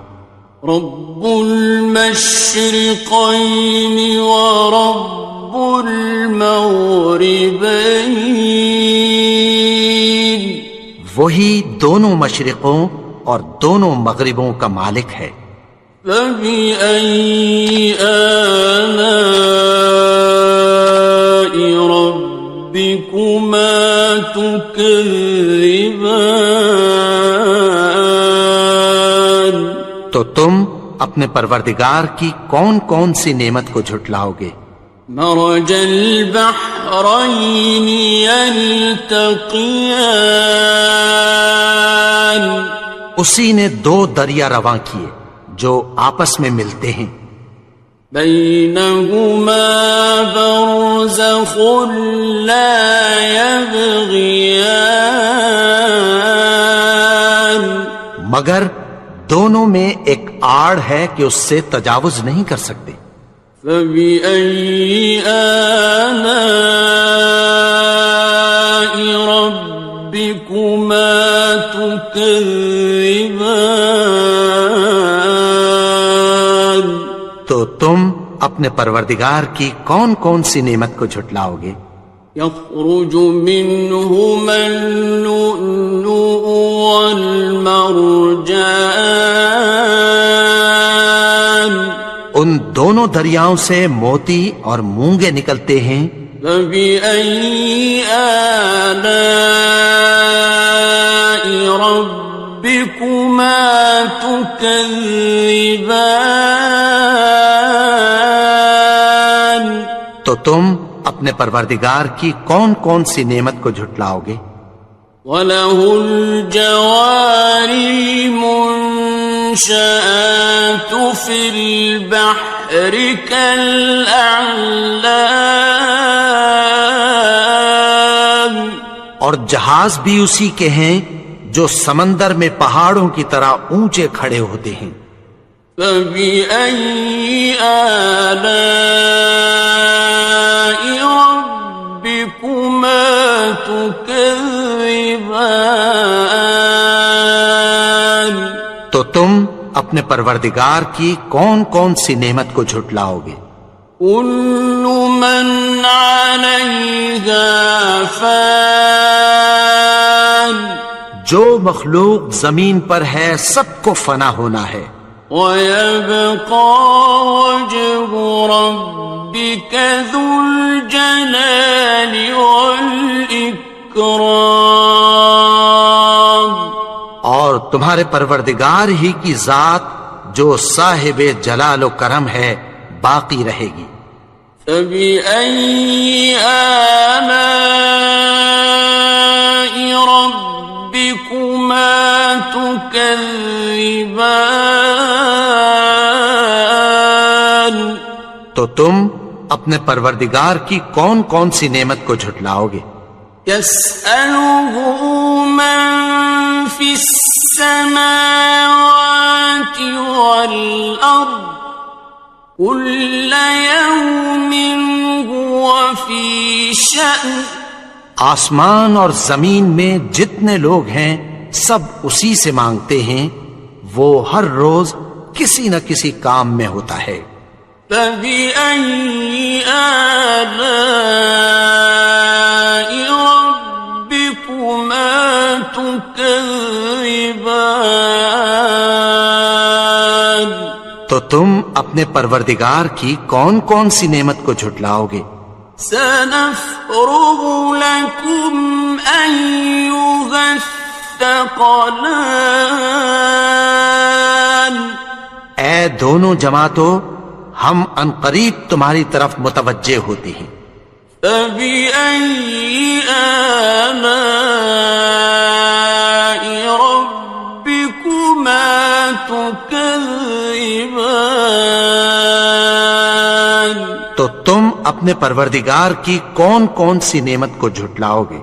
رب المشرقين ورب المغربين، وہی دونوں مشرقوں اور دونوں مغربوں کا مالک ہے. فبأي آلاء ربكما تكذبان؟ تو تم اپنے پروردگار کی کون کون سی نعمت کو جھٹلاؤ گے؟ مرج البحرين يلتقيان، اسی نے دو دریا رواں کیے جو آپس میں ملتے ہیں، بينهما برزخ لا يبغيان، مگر دونوں میں ایک آڑ ہے کہ اس سے تجاوز نہیں کر سکتے۔ فبأي آلاء ربكما تكذبان؟ تو تم اپنے پروردگار کی کون کون سی نعمت کو جھٹلاؤ گے؟ يخرج منهما اللؤلؤ والمرجان، ان دونوں دریاؤں سے موتی اور مونگے نکلتے ہیں۔ فبأي آلاء ربكما تكذبان؟ تو تم اپنے پروردگار کی کون کون سی نعمت کو جھٹلاؤ گے؟ وَلَهُ الْجَوَارِ الْمُنشَآتُ فِي الْبَحْرِ كَالْأَعْلَامِ، اور جہاز بھی اسی کے ہیں جو سمندر میں پہاڑوں کی طرح اونچے کھڑے ہوتے ہیں۔ فَبِأَيِّ آلَاءِ رَبِّكُمَا تُكَذِّبَانِ؟ تو تم اپنے پروردگار کی کون کون سی نعمت کو جھٹلاؤ گے؟ كُلُّ مَنْ عَلَيْهَا فَانٍ، جو مخلوق زمین پر ہے سب کو فنا ہونا ہے، وَيَبْقَى وَجْهُ رَبِّكَ ذُو الْجَلَالِ وَالْإِكْرَامِ، اور تمہارے پروردگار ہی کی ذات جو صاحب جلال و کرم ہے باقی رہے گی۔ فَبِأَيِّ آلَاءِ رَبِّكُمَا تُكَذِّبَانِ؟ تو تم اپنے پروردگار کی کون کون سی نعمت کو جھٹلاؤ گے؟ يَسْأَلُهُ مَن فِي السَّمَاوَاتِ وَالْأَرْضِ كُلَّ يَوْمٍ هُوَ فِي شَأْنٍ، آسمان اور زمین میں جتنے لوگ ہیں سب اسی سے مانگتے ہیں، وہ ہر روز کسی نہ کسی کام میں ہوتا ہے۔ فَبِأَيِّ آلَاءِ رَبِّكُمَا تُكَذِّبَانِ؟ تو تم اپنے پروردگار کی کون کون سی نعمت کو جھٹلاؤ گے؟ سَنَفْرُغُ لَكُمْ أَيُّهَ الثَّقَلَانِ، اے دونوں جماعتوں، ہم عنقریب تمہاری طرف متوجہ ہوتے ہیں۔ فَبِأَيِّ آلَاءِ رَبِّكُمَا تُكَذِّبَانِ؟ تو تم اپنے پروردگار کی کون کون سی نعمت کو جھٹلاؤ گے؟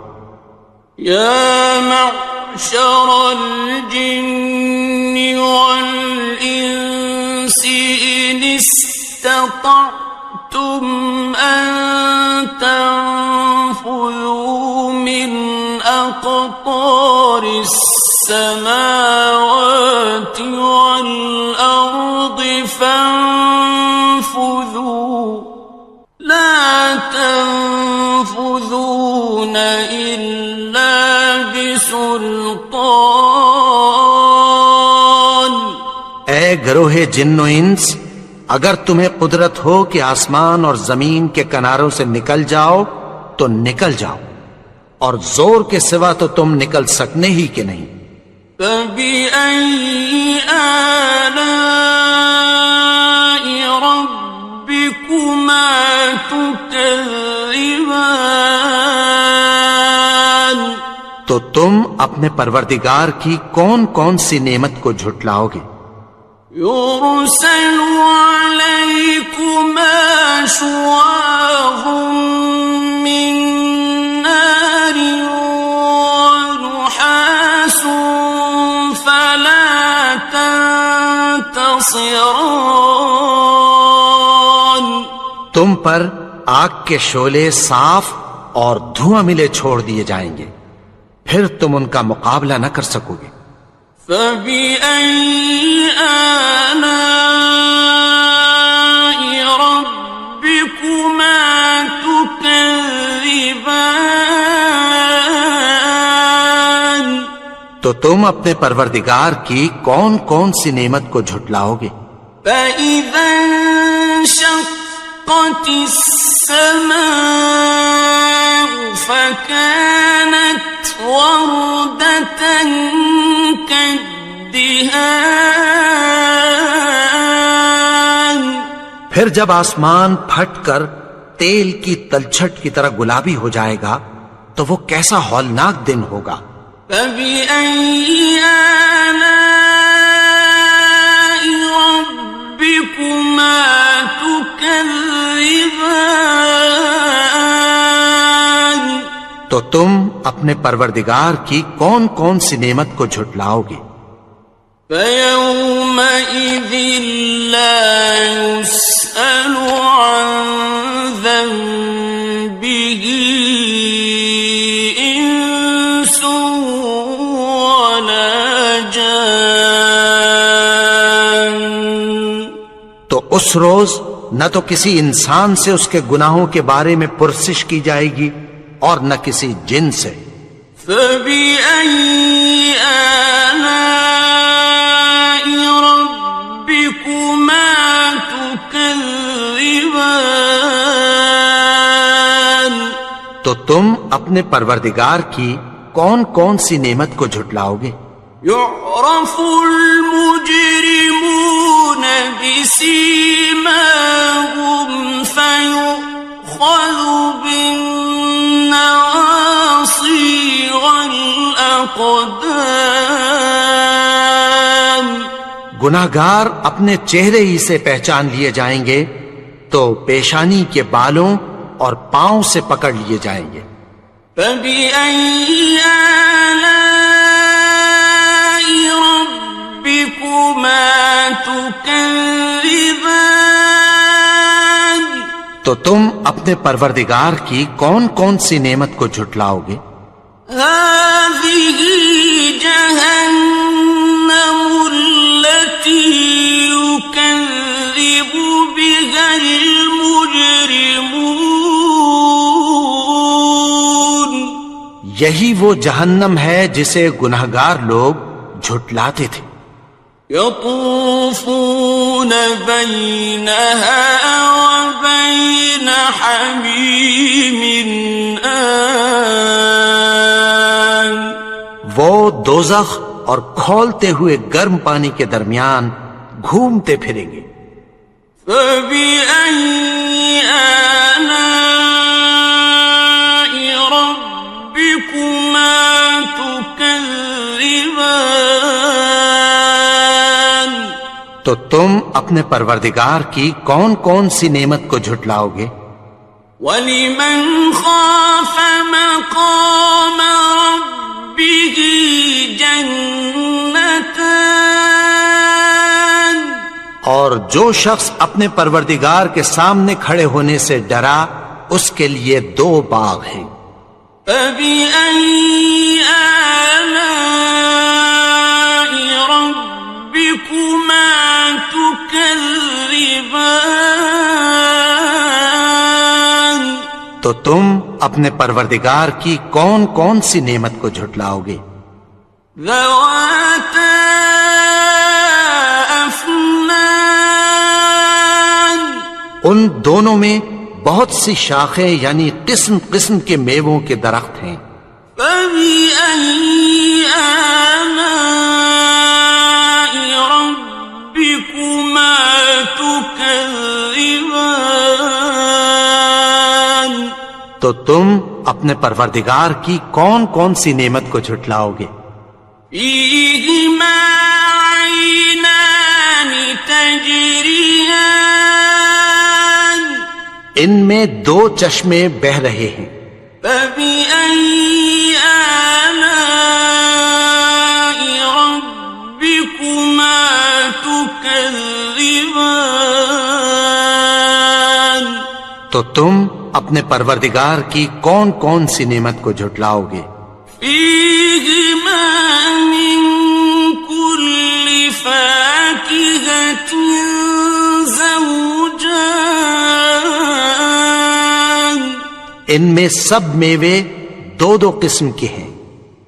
يَا مَعْشَرَ الْجِنِّ وَالْإِنسِ إِنِ اسْتَطَعْتُمْ أَن تَنفُذُوا مِنْ أَقْطَارِ السَّمَاوَاتِ وَالْأَرْضِ فَانفُذُوا لَا تَنفُذُونَ إِلَّا بِسُلْطَانٍ۔ اے گروہ جن و انس، اگر تمہیں قدرت ہو کہ آسمان اور زمین کے کناروں سے نکل جاؤ تو نکل جاؤ، اور زور کے سوا تو تم نکل سکنے ہی کہ نہیں۔ فَبِأَيِّ آلَاءِ رَبِّكُمَا تُكَذِّبَانِ، تو تم اپنے پروردگار کی کون کون سی نعمت کو جھٹلاؤ گے؟ يُرْسَلُ عَلَيْكُمَا شُوَاظٌ مِّن نَّارٍ وَنُحَاسٌ فَلَا تَنتَصِرَانِ، تم پر آگ کے شعلے صاف اور دھواں ملے چھوڑ دیے جائیں گے، پھر تم ان کا مقابلہ نہ کر سکو گے۔ فَبِأَيِّ آلَاءِ رَبِّكُمَا تُكَذِّبَانِ، تو تم اپنے پروردگار کی کون کون سی نعمت کو جھٹلاؤ گے؟ فَإِذَا انشَقَّتِ السَّمَاءُ فَكَانَتْ وَرْدَةً كَالدِّهَانِ، پھر جب آسمان پھٹ کر تیل کی تلچھٹ کی طرح گلابی ہو جائے گا تو وہ کیسا ہولناک دن ہوگا۔ فَبِأَيِّ آلَاءِ رَبِّكُمَا تُكَذِّبَانِ، تو تم اپنے پروردگار کی کون کون سی نعمت کو جھٹلاؤ گے؟ فَيَوْمَئِذٍ لَا يُسْأَلُ عَن ذَنبِهِ إِنسٌ وَلَا جَانٌّ، تو اس روز نہ تو کسی انسان سے اس کے گناہوں کے بارے میں پرسش کی جائے گی اور نہ کسی جن سے۔ فَبِأَيِّ آلَاءِ رَبِّكُمَا تُكَذِّبَانِ، تو تم اپنے پروردگار کی کون کون سی نعمت کو جھٹلاؤ گے؟ يُعْرَفُ الْمُجْرِمُونَ بِسِيمَاهُمْ فَيُؤْخَذُ بِالنَّوَاصِي وَالْأَقْدَامِ، گناہگار اپنے چہرے ہی سے پہچان لیے جائیں گے تو پیشانی کے بالوں اور پاؤں سے پکڑ لیے جائیں گے۔ فَبِأَيِّ آلَاءِ رَبِّكُمَا تُكَذِّبَانِ، تو تم اپنے پروردگار کی کون کون سی نعمت کو جھٹلاؤ گے؟ هَٰذِهِ جَهَنَّمُ الَّتِي يُكَذِّبُ بِهَا الْمُجْرِمُونَ، یہی وہ جہنم ہے جسے گناہگار لوگ جھٹلاتے تھے۔ يَطُوفُونَ بَيْنَهَا وَبَيْنَ حَمِيمٍ آنٍ، وہ دوزخ اور کھولتے ہوئے گرم پانی کے درمیان گھومتے پھریں گے۔ فَبِأَيِّ آلَاءِ رَبِّكُمَا تُكَذِّبَانِ، تو تم اپنے پروردگار کی کون کون سی نعمت کو جھٹلاؤ گے؟ وَلِمَنْ خَافَ مَقَامَ رَبِّهِ جَنَّتَانِ، اور جو شخص اپنے پروردگار کے سامنے کھڑے ہونے سے ڈرا اس کے لیے 2 باغ ہیں۔ فَبِأَيِّ آلَاءِ رَبِّكُمَا تُكَذِّبَانِ، تو تم اپنے پروردگار کی کون کون سی نعمت کو جھٹلاؤ گے؟ ذَوَاتَا أَفْنَانٍ أكنان ان دونوں میں بہت سی شاخیں یعنی قسم قسم کے میووں کے درخت ہیں. فبأي آلاء ربكما تكذبان تو تم اپنے پروردگار کی کون کون سی نعمت کو جھٹلاؤ گے؟ فيهما عينان تجريان ان میں دو چشمے بہ رہے ہیں. فبأي آلاء ربكما تكذبان تو تم اپنے پروردگار کی کون کون سی نعمت کو جھٹلاؤ گے؟ فيهما من كل فاكهة زوجان ان میں سب میوے دو دو قسم کے ہیں.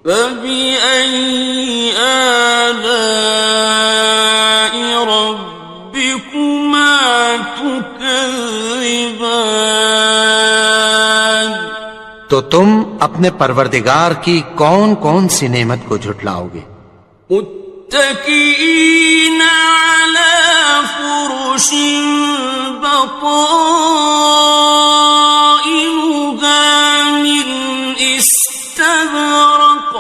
فبأي آلاء ربكما تكذبان تو تم اپنے پروردگار کی کون کون سی نعمت کو جھٹلاؤ گے؟ متكئين على فرش بطائنها من استبرق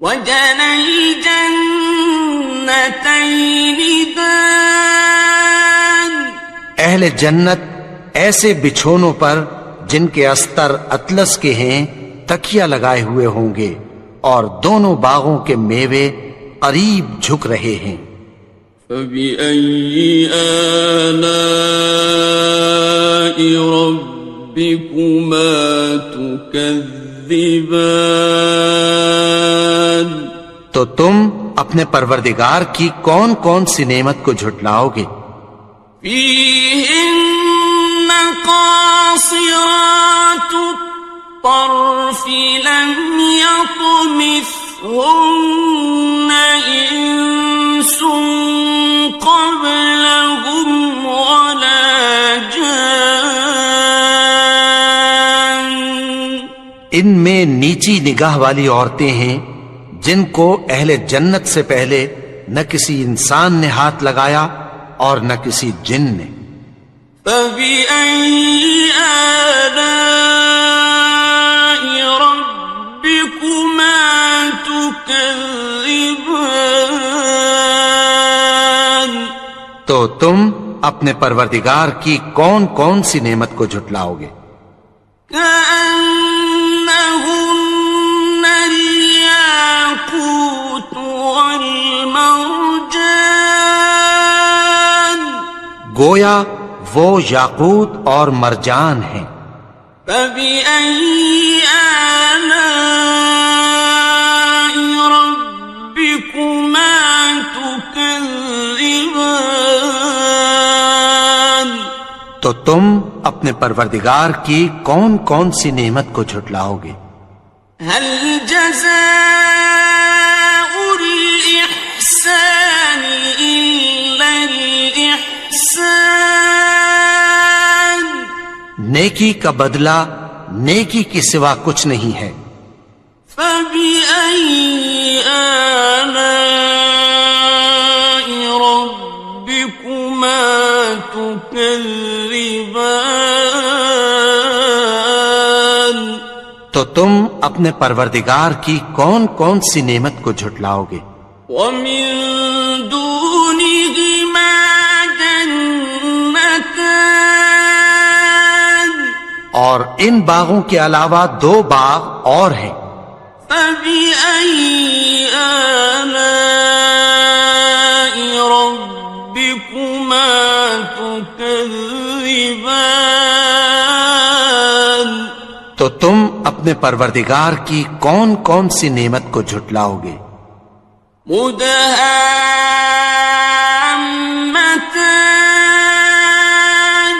وجنى الجنتين دان اہل جنت ایسے بچھونوں پر جن کے استر اطلس کے ہیں تکیہ لگائے ہوئے ہوں گے اور دونوں باغوں کے میوے قریب جھک رہے ہیں. فبأي آلاء ربكما تكذبان تو تم اپنے پروردگار کی کون کون سی نعمت کو جھٹلاؤ گے؟ فيهن قاصرات الطرف لم يطمثهن إنس قبلهم ولا جان ان میں نیچی نگاہ والی عورتیں ہیں جن کو اہل جنت سے پہلے نہ کسی انسان نے ہاتھ لگایا اور نہ کسی جن نے. فبأي آلاء ربكما تكذبان تو تم اپنے پروردگار کی کون کون سی نعمت کو جھٹلاؤ گے؟ كأنهن الياقوت والمرجان گویا وہ یاقوت اور مرجان ہیں. فبأي آلاء ربكما تكذبان تو تم اپنے پروردگار کی کون کون سی نعمت کو جھٹلاؤ گے؟ هل جزاء الإحسان إلا الإحسان نیکی کا بدلہ نیکی کے سوا کچھ نہیں ہے. فبأي آلاء ربكما تكذبان تو تم اپنے پروردگار کی کون کون سی نعمت کو جھٹلاؤ گے؟ ومن دونهما جنتان اور ان باغوں کے علاوہ دو باغ اور ہیں. فبأي آلاء ربكما تكذبان تو تم اپنے پروردگار کی کون کون سی نعمت کو جھٹلاؤ گے؟ مدهامتان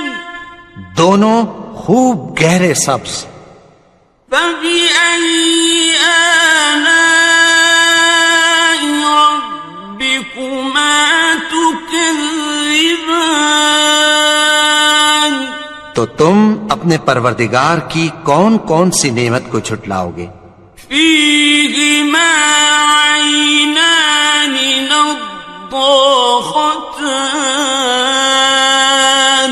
دونوں خوب گہرے سبز. فبأي آلاء ربكما تكذبان تو تم اپنے پروردگار کی کون کون سی نعمت کو جھٹلاؤ گے؟ فيهما عينان نضاختان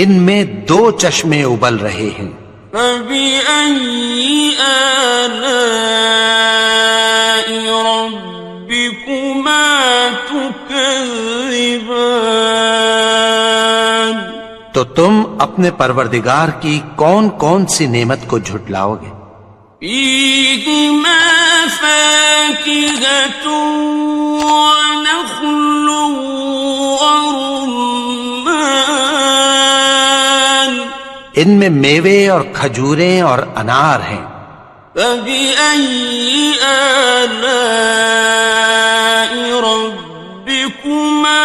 ان میں دو چشمے ابل رہے ہیں، فبأي آلاء ربكما تكذبان تو تم اپنے پروردگار کی کون کون سی نعمت کو جھٹلاؤ گے؟ فيهما فاكهة ونخل ورمان ان میں میوے اور کھجوریں اور انار ہیں، فبأي آلاء ربكما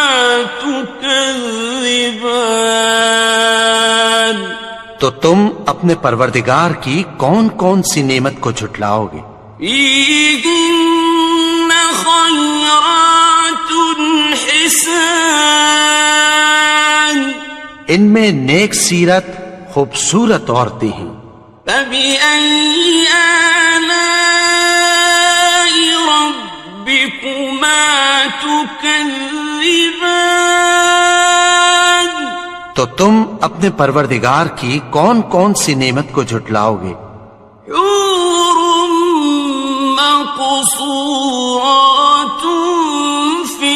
تكذبان تو تم اپنے پروردگار کی کون کون سی نعمت کو جھٹلاؤ گے؟ فيهن خيرات حسان ان میں نیک سیرت خوبصورت عورتیں ہیں، فبأي آلاء ربكما تكذبان تو تم اپنے پروردگار کی کون کون سی نعمت کو جھٹلاؤ گے؟ حور مقصورات في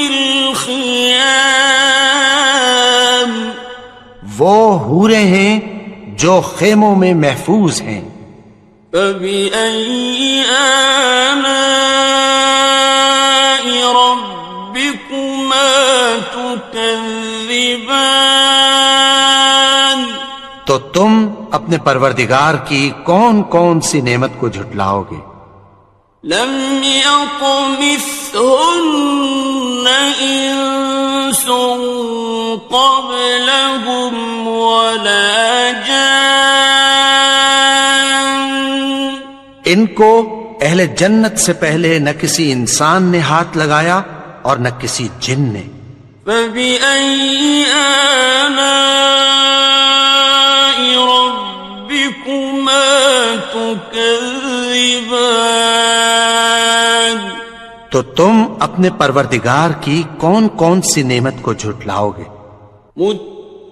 الخيام وہ حوریں ہیں جو خیموں میں محفوظ ہیں، فبأي آلاء ربكما تكذبان تو تم اپنے پروردگار کی کون کون سی نعمت کو جھٹلاؤ گے؟ لم يطمثهن إنس قبلهم ولا جان ان کو اہل جنت سے پہلے نہ کسی انسان نے ہاتھ لگایا اور نہ کسی جن نے، فبأي آلاء ربكما تكذبان تو تم اپنے پروردگار کی کون کون سی نعمت کو جھٹلاؤ گے؟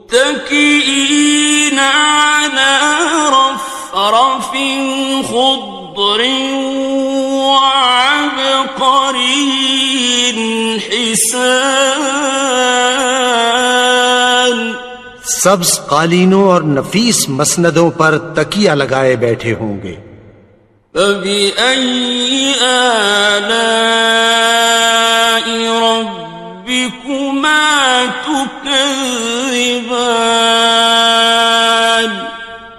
متكئين على رفرف خضر وعبقري حسان سبز قالینوں اور نفیس مسندوں پر تکیہ لگائے بیٹھے ہوں گے، فبأي آلاء ربكما تكذبان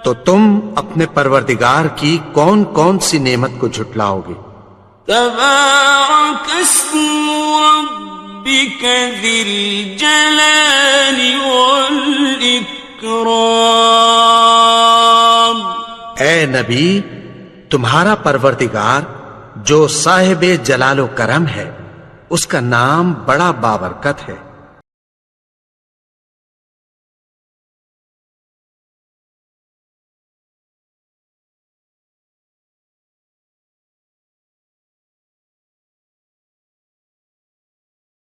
تو تم اپنے پروردگار کی کون کون سی نعمت کو جھٹلاؤ گے؟ تبارك اسم ربك ذي الجلال والإكرام اے نبی، تمہارا پروردگار جو صاحب جلال و کرم ہے، اس کا نام بڑا بابرکت ہے۔